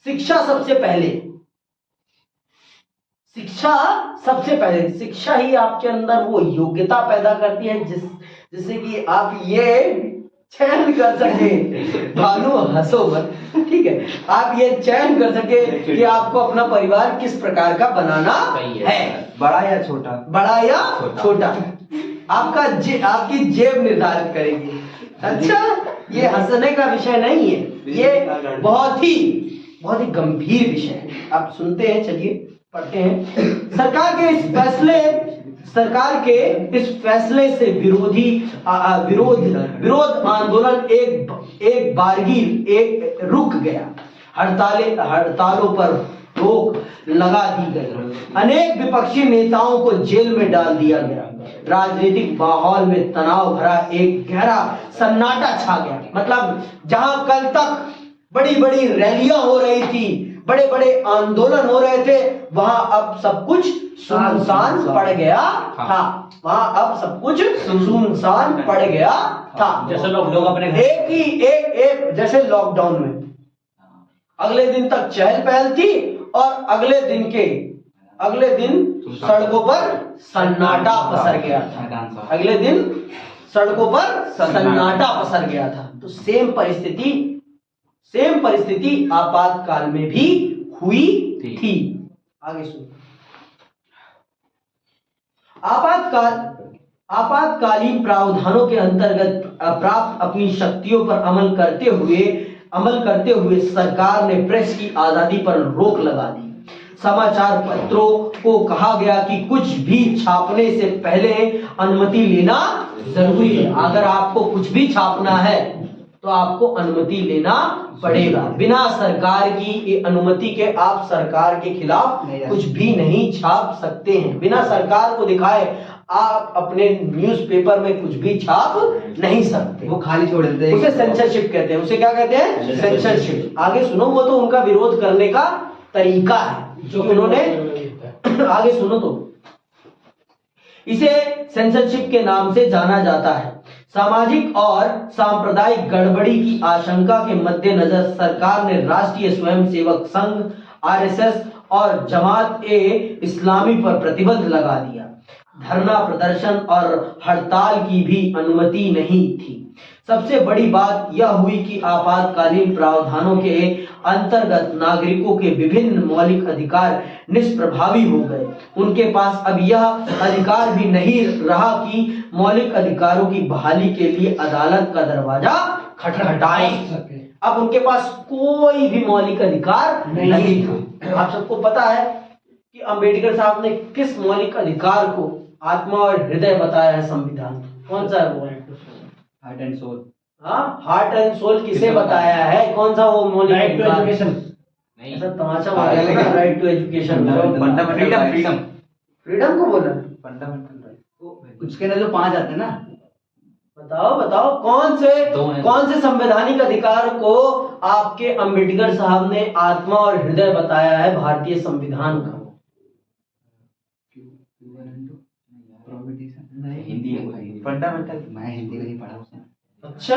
शिक्षा सबसे पहले, शिक्षा सबसे पहले, शिक्षा ही आपके अंदर वो योग्यता पैदा करती है जिससे कि आप ये चयन कर सके, भानु हंसो मत, ठीक है, आप ये चयन कर सके कि आपको अपना परिवार किस प्रकार का बनाना है, बड़ा या छोटा, बड़ा या छोटा, आपकी जेब निर्धारित करेगी। अच्छा, ये हंसने का विषय नहीं है, ये बहुत ही गंभीर विषय है। आप सुनते हैं, चलिए पढ़ते हैं। सरकार के इस फैसले से विरोध आंदोलन एक बारगी रुक गया। हड़तालों पर रोक लगा दी गई। अनेक विपक्षी नेताओं को जेल में डाल दिया गया। राजनीतिक माहौल में तनाव भरा एक गहरा सन्नाटा छा गया। मतलब जहां कल तक बड़ी बड़ी रैलियां हो रही थी, बड़े बड़े आंदोलन हो रहे थे, वहां अब सब कुछ सुनसान पड़ गया था। वहां अब सब कुछ सुनसान पड़ गया था। जैसे लोग अपने एक जैसे लॉकडाउन में अगले दिन तक चहल पहल थी और अगले दिन सड़कों पर सन्नाटा पसर गया था। अगले दिन सड़कों पर सन्नाटा पसर गया था। तो सेम परिस्थिति आपातकाल में भी हुई थी। आगे सुनिए। आपातकालीन प्रावधानों के अंतर्गत प्राप्त अपनी शक्तियों पर अमल करते हुए सरकार ने प्रेस की आजादी पर रोक लगा दी। समाचार पत्रों को कहा गया कि कुछ भी छापने से पहले अनुमति लेना जरूरी है। अगर आपको कुछ भी छापना है तो आपको अनुमति लेना पड़ेगा। बिना सरकार की अनुमति के आप सरकार के खिलाफ कुछ भी नहीं छाप सकते हैं। बिना सरकार को दिखाए आप अपने न्यूज़पेपर में कुछ भी छाप नहीं सकते। वो खाली छोड़ देते हैं। उसे सेंसरशिप कहते हैं। उसे क्या कहते हैं? सेंसरशिप। आगे सुनो, वो तो उनका विरोध करने का तरीका है जो उन्होंने आगे सुनो तो इसे सेंसरशिप के नाम से जाना जाता है। सामाजिक और सांप्रदायिक गड़बड़ी की आशंका के मद्देनजर सरकार ने राष्ट्रीय स्वयंसेवक संघ आरएसएस और जमात ए इस्लामी पर प्रतिबंध लगा दिया। धरना प्रदर्शन और हड़ताल की भी अनुमति नहीं थी। सबसे बड़ी बात यह हुई कि आपातकालीन प्रावधानों के अंतर्गत नागरिकों के विभिन्न मौलिक अधिकार निष्प्रभावी हो गए। उनके पास अब यह अधिकार भी नहीं रहा कि मौलिक अधिकारों की बहाली के लिए अदालत का दरवाजा खटखटाएं। अब उनके पास कोई भी मौलिक अधिकार नहीं था। आप सबको पता है कि अंबेडकर साहब ने किस मौलिक अधिकार को आत्मा और हृदय बताया है संविधान? कौन सा है वो? Heart and soul. हाँ, हार्ट एंड सोल किसे बताया है? कौन सा वो मौलिक राइट टू एजुकेशन? नहीं, ऐसा तमाशा मारा राइट टू एजुकेशन। फ्रीडम को बोला फंडामेंटल राइट। उसके अंदर जो 5 आते हैं ना, बताओ कौन से संवैधानिक अधिकार को आपके अंबेडकर साहब ने आत्मा और हृदय बताया है भारतीय संविधान का? हिंदी है। फंडामेंटल मैं हिंदी नहीं पढ़ा उसने। अच्छा,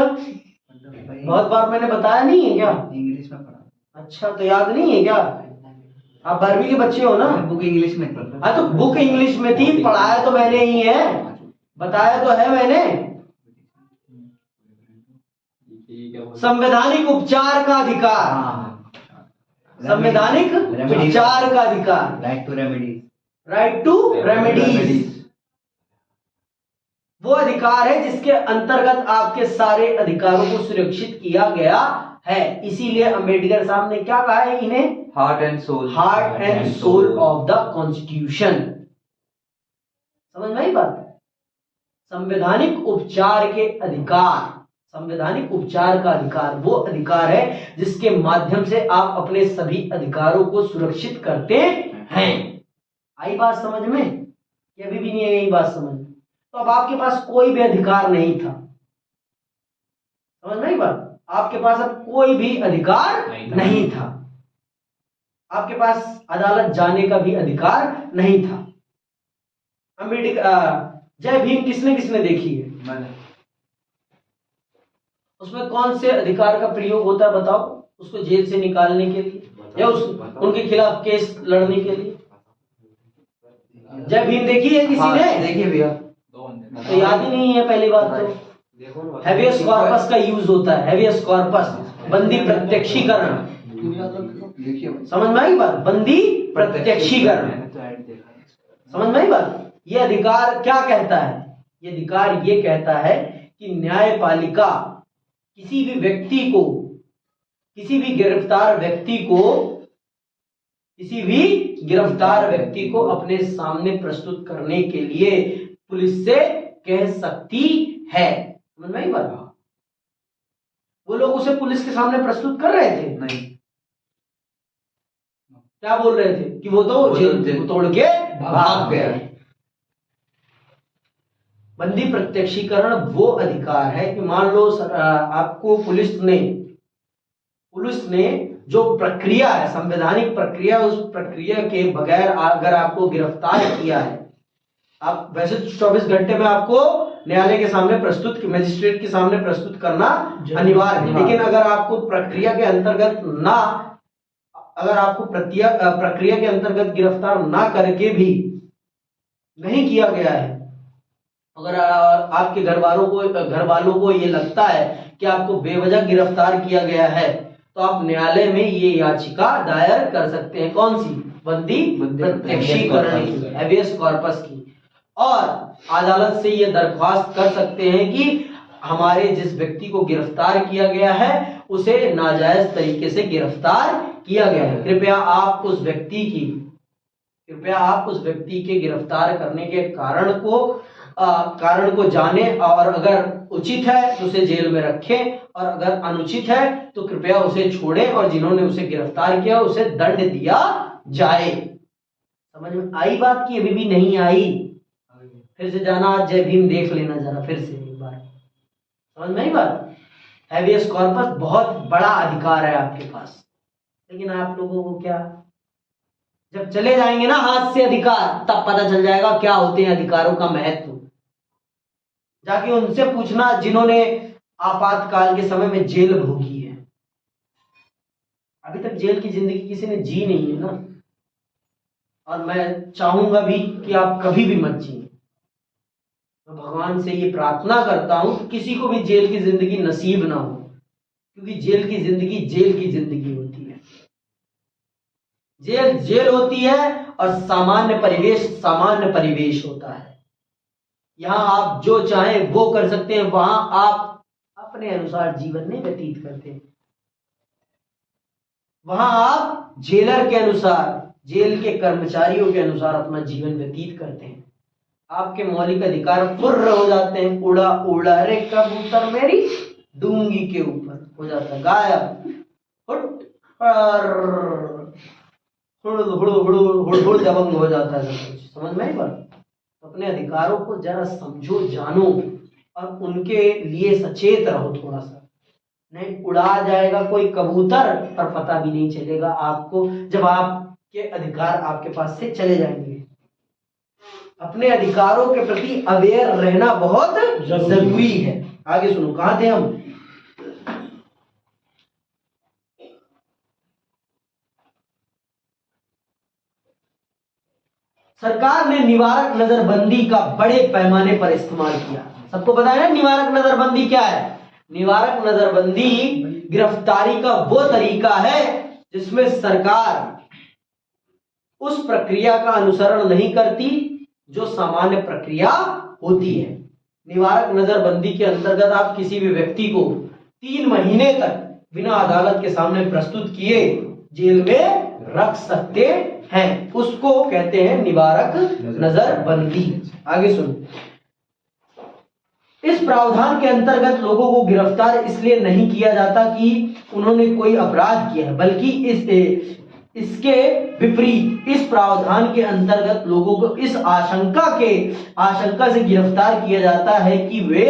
बहुत बार मैंने बताया नहीं है क्या? इंग्लिश में पढ़ा। अच्छा, तो याद नहीं है क्या? आप 12वीं के बच्चे हो ना? बुक इंग्लिश में पढ़ा। हाँ, तो बुक इंग्लिश में थी, पढ़ाया तो मैंने ही है, बताया तो है मैंने। संवैधानिक उपचार का अधिकार, संवैधानिक उपचार का अधिकार, राइट टू रेमेडीज, वो अधिकार है जिसके अंतर्गत आपके सारे अधिकारों को सुरक्षित किया गया है। इसीलिए अंबेडकर साहब ने क्या कहा है इन्हें? Heart and soul of the constitution. समझ में आई बात? संवैधानिक उपचार के अधिकार, संवैधानिक उपचार का अधिकार वो अधिकार है जिसके माध्यम से आप अपने सभी अधिकारों को सुरक्षित करते हैं। आई बात समझ में? या अभी भी नहीं आई बात समझ में? तो अब आपके पास कोई भी अधिकार नहीं था। समझ में आई बात? आपके पास अब कोई भी अधिकार नहीं था। आपके पास अदालत जाने का भी अधिकार नहीं था। जय भीम किसने देखी है? मैंने। उसमें कौन से अधिकार का प्रयोग होता है बताओ, उसको जेल से निकालने के लिए? या उनके खिलाफ केस लड़ने के लिए? जय भीम देखी है किसी ने? देखिए भैया, तो याद ही नहीं है पहली बात तो। हैबियस कॉर्पस का यूज होता है, हैबियस कॉर्पस, बंदी प्रत्यक्षीकरण। समझ में आई बात? बंदी प्रत्यक्षीकरण, समझ में आई बात? ये अधिकार क्या कहता है? ये अधिकार ये कहता है कि न्यायपालिका किसी भी व्यक्ति को, किसी भी गिरफ्तार व्यक्ति को अपने सामने प्रस्तुत करने के लिए पुलिस से कह सकती है। समझ में आई बात? वो लोग उसे पुलिस के सामने प्रस्तुत कर रहे थे? नहीं। क्या बोल रहे थे कि वो तो जेल तोड़ के भाग गए। बंदी प्रत्यक्षीकरण वो अधिकार है कि मान लो आपको पुलिस ने जो प्रक्रिया है, संवैधानिक प्रक्रिया, उस प्रक्रिया के बगैर अगर आपको गिरफ्तार किया है, आप वैसे 24 घंटे में आपको न्यायालय के सामने प्रस्तुत, मजिस्ट्रेट के सामने प्रस्तुत करना अनिवार्य है, लेकिन अगर आपको प्रक्रिया के अंतर्गत प्रक्रिया के अंतर्गत गिरफ्तार ना करके भी नहीं किया गया है, अगर आपके घर वालों को ये लगता है कि आपको बेवजह गिरफ्तार किया गया है, तो आप न्यायालय में ये याचिका दायर कर सकते हैं। कौन सी? बंदी प्रत्यक्षीकरण की, हैबियस कॉर्पस की। और अदालत से ये दरख्वास्त कर सकते हैं कि हमारे जिस व्यक्ति को गिरफ्तार किया गया है उसे नाजायज तरीके से गिरफ्तार किया गया है, कृपया आप उस व्यक्ति के गिरफ्तार करने के कारण को जाने, और अगर उचित है तो उसे जेल में रखें, और अगर अनुचित है तो कृपया उसे छोड़ें, और जिन्होंने उसे गिरफ्तार किया उसे दंड दिया जाए। समझ में आई बात की? अभी भी नहीं आई? फिर से जाना, आज जय भीम देख लेना जरा फिर से एक बार। समझ में आई बात? हैबियस कॉर्पस बहुत बड़ा अधिकार है आपके पास, लेकिन आप लोगों को क्या, जब चले जाएंगे ना हाथ से अधिकार, तब पता चल जाएगा क्या होते हैं अधिकारों का महत्व। जाके उनसे पूछना जिन्होंने आपातकाल के समय में जेल भोगी है। अभी तक जेल की जिंदगी किसी ने जी नहीं है ना, और मैं चाहूंगा भी कि आप कभी भी मत जिए। मैं भगवान से ये प्रार्थना करता हूं कि किसी को भी जेल की जिंदगी नसीब ना हो, क्योंकि जेल की जिंदगी होती है। जेल होती है, और सामान्य परिवेश होता है। यहाँ आप जो चाहें वो कर सकते हैं, वहां आप अपने अनुसार जीवन नहीं व्यतीत करते। वहां आप जेलर के अनुसार, जेल के कर्मचारियों के अनुसार अपना जीवन व्यतीत करते हैं। आपके मौलिक अधिकार फुर्र हो जाते हैं। उड़ा उड़ा रे कबूतर मेरी डूंगी के ऊपर हो जाता है, गायब, हुड़ दबंग हो जाता है सब कुछ। समझ में आई बात? अपने अधिकारों को जरा समझो, जानो, और उनके लिए सचेत रहो थोड़ा सा। नहीं उड़ा जाएगा कोई कबूतर, पर पता भी नहीं चलेगा आपको, जब आपके अधिकार आपके पास से चले जाएंगे। अपने अधिकारों के प्रति अवेयर रहना बहुत जरूरी है। आगे सुनो, कहां थे हम? सरकार ने निवारक नजरबंदी का बड़े पैमाने पर इस्तेमाल किया। सबको पता है ना निवारक नजरबंदी क्या है? निवारक नजरबंदी गिरफ्तारी का वो तरीका है जिसमें सरकार उस प्रक्रिया का अनुसरण नहीं करती जो सामान्य प्रक्रिया होती है। निवारक नजरबंदी के अंतर्गत आप किसी भी व्यक्ति को 3 महीने तक बिना अदालत के सामने प्रस्तुत किए जेल में रख सकते हैं। उसको कहते हैं निवारक नजरबंदी। आगे सुनो, इस प्रावधान के अंतर्गत लोगों को गिरफ्तार इसलिए नहीं किया जाता कि उन्होंने कोई अपराध किया है, बल्कि इसके विपरीत इस प्रावधान के अंतर्गत लोगों को इस आशंका से गिरफ्तार किया जाता है कि वे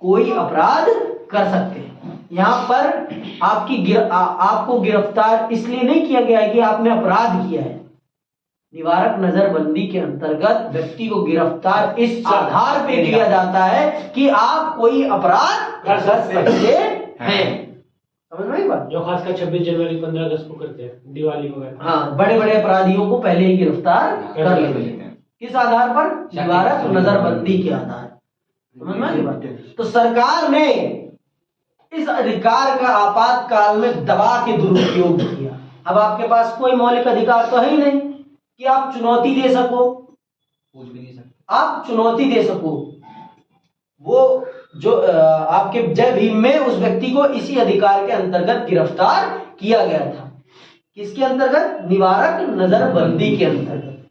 कोई अपराध कर सकते हैं। यहाँ पर आपको गिरफ्तार इसलिए नहीं किया गया है कि आपने अपराध किया है। निवारक नजरबंदी के अंतर्गत व्यक्ति को गिरफ्तार इस आधार पे किया जाता है कि आप कोई अपराध कर सकते हैं। समझ में आई बात? जो खासकर 26 जनवरी 15 अगस्त को करते हैं, दिवाली वगैरह। हाँ, बड़े बड़े अपराधियों को पहले ही गिरफ्तार कर लेते हैं। किस आधार पर? निवारक नजरबंदी के आधार। समझ में आई बात? तो सरकार ने इस अधिकार का आपातकाल में दबा के दुरुपयोग किया। अब आपके पास कोई मौलिक अधिकार तो है ही नहीं कि आप चुनौती दे सको, पूछ भी नहीं सकते। आप चुनौती दे सको। वो जो आपके जय भीम में उस व्यक्ति को इसी अधिकार के अंतर्गत गिरफ्तार किया गया था। किसके अंतर्गत? निवारक नजरबंदी के अंतर्गत।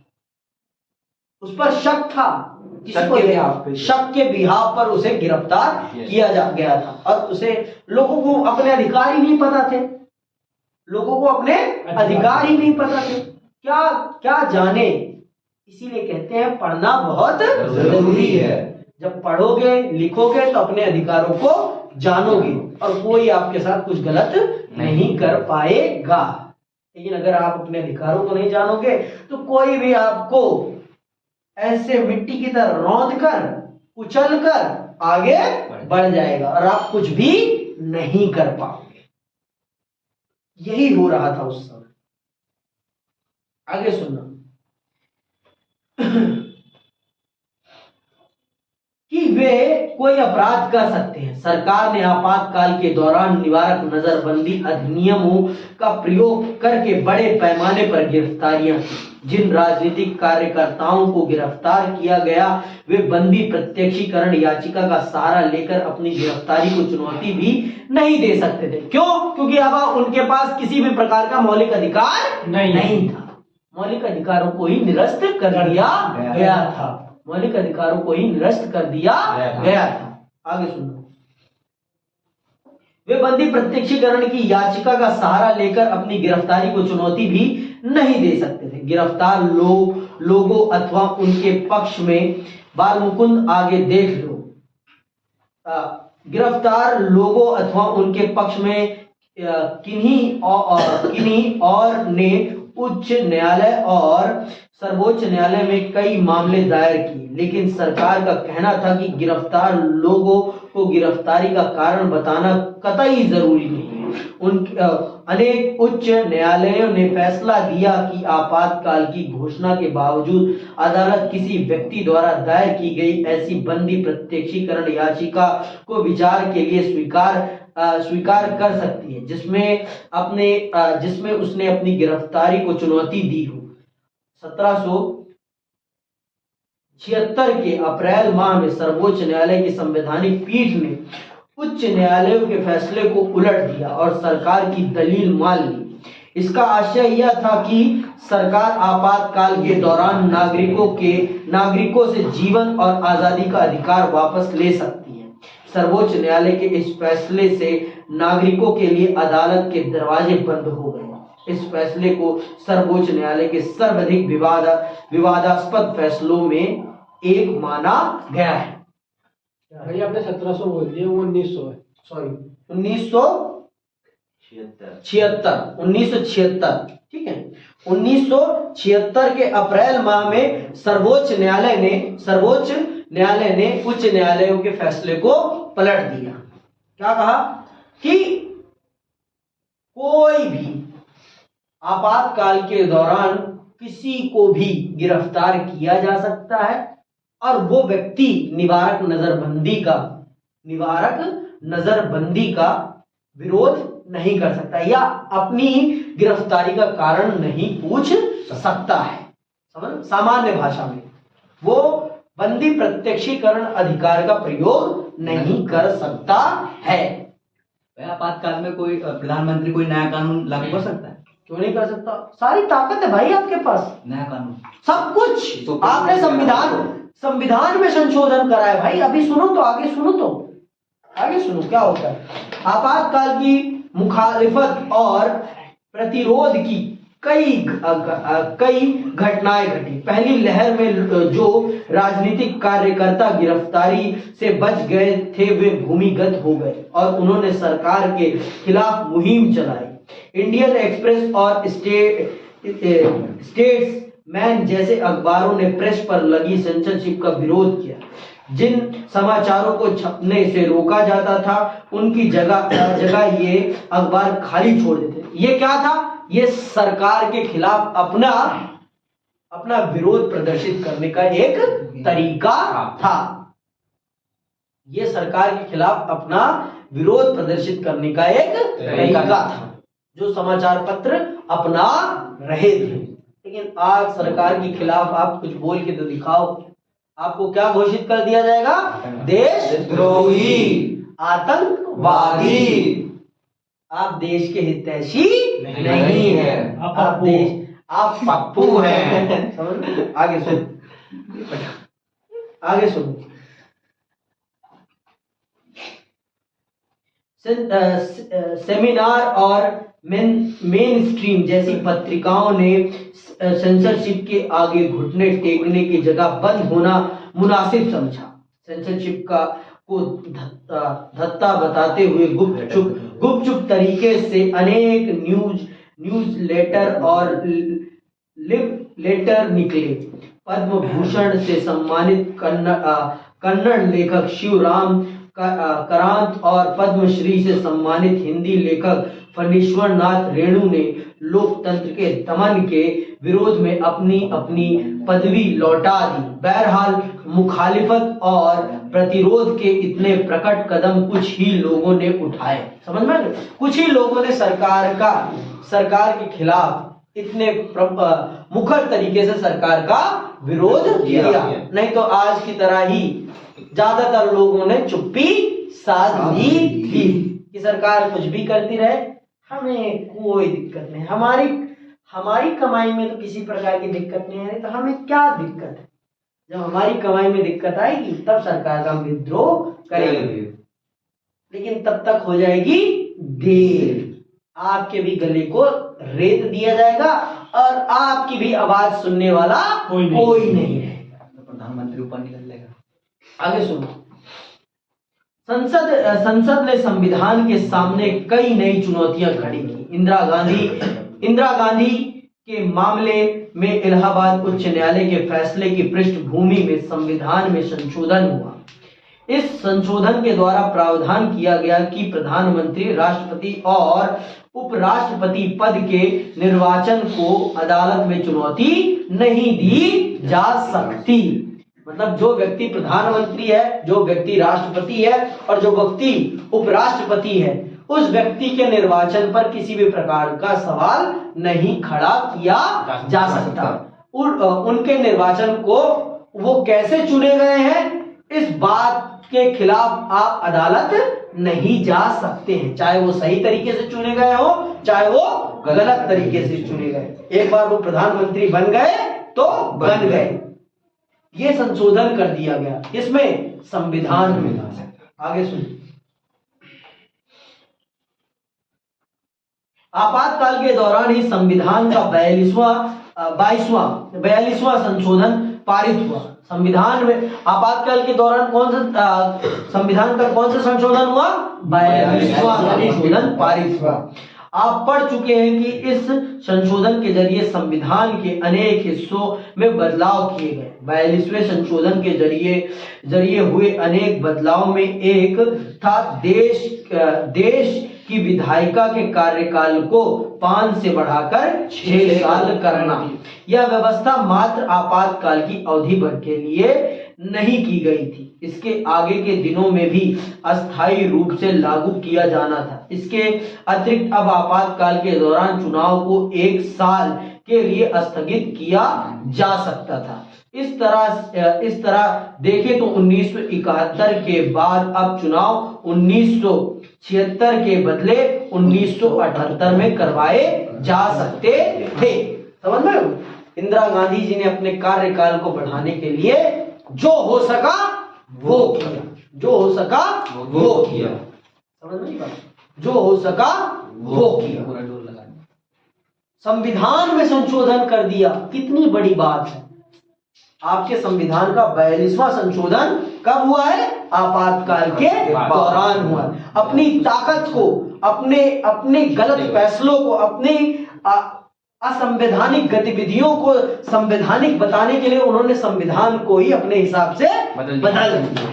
उस पर शक था, शक के बिहाव पर उसे गिरफ्तार किया जा गया था। और उसे लोगों को अपने अधिकार ही नहीं पता थे, लोगों को अपने अधिकार ही नहीं पता थे, क्या क्या जाने। इसीलिए कहते हैं पढ़ना बहुत जरूरी है। जब पढ़ोगे लिखोगे तो अपने अधिकारों को जानोगे और कोई आपके साथ कुछ गलत नहीं कर पाएगा। लेकिन अगर आप अपने अधिकारों को नहीं जानोगे तो कोई भी आपको ऐसे मिट्टी की तरह रौंद कर कुचल कर आगे बढ़ जाएगा और आप कुछ भी नहीं कर पाओगे। यही हो रहा था उस समय। आगे सुनना कि वे कोई अपराध कर सकते हैं। सरकार ने आपातकाल के दौरान निवारक नजरबंदी अधिनियमों का प्रयोग करके बड़े पैमाने पर गिरफ्तारियां की। जिन राजनीतिक कार्यकर्ताओं को गिरफ्तार किया गया वे बंदी प्रत्यक्षीकरण याचिका का सहारा लेकर अपनी गिरफ्तारी को चुनौती भी नहीं दे सकते थे। क्यों? क्योंकि अब उनके पास किसी भी प्रकार का मौलिक अधिकार नहीं था। मौलिक अधिकारों को ही निरस्त कर दिया गया था। मौलिक अधिकारों को ही निरस्त कर दिया गया था। आगे सुनो। वे बंदी प्रत्यक्षीकरण की याचिका का सहारा लेकर अपनी गिरफ्तारी को चुनौती भी नहीं दे सकते थे। गिरफ्तार लोगों अथवा उनके पक्ष में बाल मुकुंद आगे देख लो। गिरफ्तार लोगों अथवा उनके पक्ष में किन्हीं और ने उच्च न्यायालय और सर्वोच्च न्यायालय में कई मामले दायर किए, लेकिन सरकार का कहना था कि गिरफ्तार लोगों को गिरफ्तारी का कारण बताना कतई जरूरी नहीं है। अनेक उच्च न्यायालयों ने फैसला दिया कि आपातकाल की घोषणा के बावजूद अदालत किसी व्यक्ति द्वारा दायर की गई ऐसी बंदी प्रत्यक्षीकरण याचिका को विचार के लिए स्वीकार कर सकती है जिसमें उसने अपनी गिरफ्तारी को चुनौती दी हो। 1776 के अप्रैल माह में सर्वोच्च न्यायालय की संवैधानिक पीठ ने उच्च न्यायालयों के फैसले को उलट दिया और सरकार की दलील मान ली। इसका आशय यह था कि सरकार आपातकाल के दौरान नागरिकों से जीवन और आजादी का अधिकार वापस ले सकती है। सर्वोच्च न्यायालय के इस फैसले से नागरिकों के लिए अदालत के दरवाजे बंद हो गए। इस फैसले को सर्वोच्च न्यायालय के सर्वाधिक विवादास्पद फैसलों में एक माना गया है। भाई आपने 1700 बोल दिया, वो 1900 है। सॉरी 1976 ठीक है। 1976 के अप्रैल माह में सर्वोच्च न्यायालय ने उच्च न्यायालयों के फैसले को पलट दिया। क्या कहा कि कोई भी आपातकाल के दौरान किसी को भी गिरफ्तार किया जा सकता है और वो व्यक्ति निवारक नजरबंदी का विरोध नहीं कर सकता या अपनी गिरफ्तारी का कारण नहीं पूछ सकता है। समझ? सामान्य भाषा में वो बंदी प्रत्यक्षीकरण अधिकार का प्रयोग नहीं कर सकता है। आपातकाल में कोई प्रधानमंत्री कोई नया कानून लागू कर सकता है? क्यों नहीं कर सकता? सारी ताकत है भाई आपके पास, नया कानून सब कुछ। आपने संविधान में संशोधन करा है भाई। अभी सुनो तो आगे सुनो क्या होता है। आपातकाल की मुखालिफत और प्रतिरोध की कई घटनाएं घटी। पहली लहर में जो राजनीतिक कार्यकर्ता गिरफ्तारी से बच गए थे वे भूमिगत हो गए और उन्होंने सरकार के खिलाफ मुहिम चलाई। इंडियन एक्सप्रेस और स्टेट्समैन जैसे अखबारों ने प्रेस पर लगी सेंसरशिप का विरोध किया। जिन समाचारों को छपने से रोका जाता था उनकी जगह ये अखबार खाली छोड़ देते। ये क्या था? ये सरकार के खिलाफ अपना विरोध प्रदर्शित करने का एक तरीका था। ये सरकार के खिलाफ अपना विरोध प्रदर्शित करने का एक तरीका था जो समाचार पत्र अपना रहे थे। लेकिन आज सरकार के खिलाफ आप कुछ बोल के तो दिखाओ, आपको क्या घोषित कर दिया जाएगा? देशद्रोही, आतंकवादी। आप देश के हितैषी नहीं है, आप पप्पू हैं। समझ? आगे सुन। सेमिनार और मेन स्ट्रीम जैसी पत्रिकाओं ने सेंसरशिप के आगे घुटने टेकने की जगह बंद होना मुनासिब समझा। सेंसरशिप को धत्ता बताते हुए गुपचुप तरीके से अनेक न्यूज लेटर और लिव लेटर निकले। पद्म भूषण से सम्मानित कन्नड़ लेखक शिवराम करांत और पद्मश्री से सम्मानित हिंदी लेखक फणीश्वर नाथ रेणु ने लोकतंत्र के दमन के विरोध में अपनी पदवी लौटा दी। बहरहाल मुखालिफत और प्रतिरोध के इतने प्रकट कदम कुछ ही लोगों ने उठाए। समझ में? कुछ ही लोगों ने सरकार के खिलाफ इतने मुखर तरीके से सरकार का विरोध किया। नहीं तो आज की तरह ही ज्यादातर लोगों ने चुप्पी साध ली थी कि सरकार कुछ भी करती रहे, हमें कोई दिक्कत नहीं, हमारी कमाई में तो किसी प्रकार की दिक्कत नहीं है, तो हमें क्या दिक्कत है? जब हमारी कमाई में दिक्कत आएगी तब सरकार का विद्रोह करेंगे, लेकिन तब तक हो जाएगी देर। आपके भी गले को रेत दिया जाएगा और आपकी भी आवाज सुनने वाला कोई नहीं रहेगा। प्रधानमंत्री ऊपर निकल लेगा। आगे सुनो। संसद ने संविधान के सामने कई नई चुनौतियां खड़ी की। इंदिरा गांधी के मामले में इलाहाबाद उच्च न्यायालय के फैसले की पृष्ठभूमि में संविधान में संशोधन हुआ। इस संशोधन के द्वारा प्रावधान किया गया कि प्रधानमंत्री, राष्ट्रपति और उपराष्ट्रपति पद के निर्वाचन को अदालत में चुनौती नहीं दी जा सकती। मतलब जो व्यक्ति प्रधानमंत्री है, जो व्यक्ति राष्ट्रपति है और जो व्यक्ति उपराष्ट्रपति है, उस व्यक्ति के निर्वाचन पर किसी भी प्रकार का सवाल नहीं खड़ा किया जा सकता। उनके निर्वाचन को वो कैसे चुने गए हैं, इस बात के खिलाफ आप अदालत नहीं जा सकते हैं, चाहे वो सही तरीके से चुने गए हो, चाहे वो गलत तरीके से चुने गए। एक बार वो प्रधानमंत्री बन गए तो बन गए। ये संशोधन कर दिया गया, इसमें संविधान में। आगे सुनिए। आपातकाल के दौरान ही संविधान का 42वां संशोधन पारित हुआ। संविधान में आपातकाल के दौरान संविधान का कौन सा संशोधन हुआ? 42वां संशोधन पारित हुआ। आप पढ़ चुके हैं कि इस संशोधन के जरिए संविधान के अनेक हिस्सों में बदलाव किए गए। 42वें संशोधन के जरिए हुए अनेक बदलाव में एक था देश की विधायिका के कार्यकाल को 5 से बढ़ाकर 6 साल करना। यह व्यवस्था मात्र आपातकाल की अवधि भर के लिए नहीं की गई थी, इसके आगे के दिनों में भी अस्थायी रूप से लागू किया जाना था। इसके अतिरिक्त अब आपातकाल के दौरान चुनाव को 1 साल के लिए स्थगित किया जा सकता था। इस तरह देखें तो 1971 के बाद अब चुनाव 1976 के बदले 1978 में करवाए जा सकते थे। समझ में? इंदिरा गांधी जी ने अपने कार्यकाल को बढ़ाने के लिए जो हो सका वो किया, जो हो सका वो किया। समझ में? जो हो सका वो किया। पूरा डोर लगा दिया। संविधान में संशोधन कर दिया, कितनी बड़ी बात है। आपके संविधान का 42वां संशोधन कब हुआ है? आपातकाल के दौरान हुआ। अपनी ताकत को, अपने गलत फैसलों को, असंवैधानिक गतिविधियों को संवैधानिक बताने के लिए उन्होंने संविधान को ही अपने हिसाब से बदल दिया।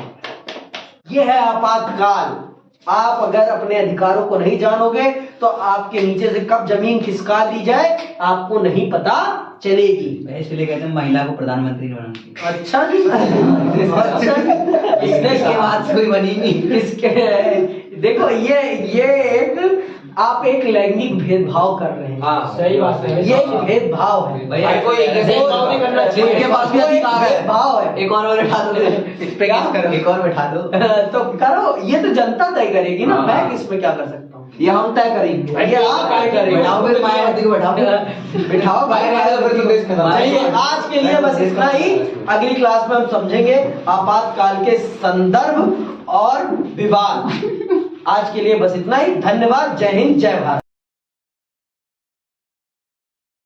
यह है आपातकाल। आप अगर अपने अधिकारों को नहीं जानोगे तो आपके नीचे से कब जमीन खिसका दी जाए आपको नहीं पता चलेगी। इसलिए कहते हैं महिला को प्रधानमंत्री बनाना चाहिए। अच्छा जी, अच्छा इसके बाद से कोई बनी नहीं। इसके देखो ये एक आप एक लैंगिक भेदभाव कर रहे हैं। हाँ सही बात है। ये एक भेदभाव है। भैया कोई भेदभाव नहीं करना चाहिए। उनके पास भी अधिकार है। भेदभाव है। एक और बैठा दो, इस पे केस करो, एक और बैठा दो। तो करो, ये तो जनता तय करेगी ना। हाँ। मैं किसमें क्या कर सकता हूँ? ये हम तय करेंगे। ये आप तय करेंगे। बैठाओ फिर मायावती को बैठाओ। बिठाओ भाई। चलिए आज के लिए बस इतना ही। अगली क्लास में हम समझेंगे आपातकाल के संदर्भ और विवाद। आज के लिए बस इतना ही। धन्यवाद। जय हिंद, जय भारत।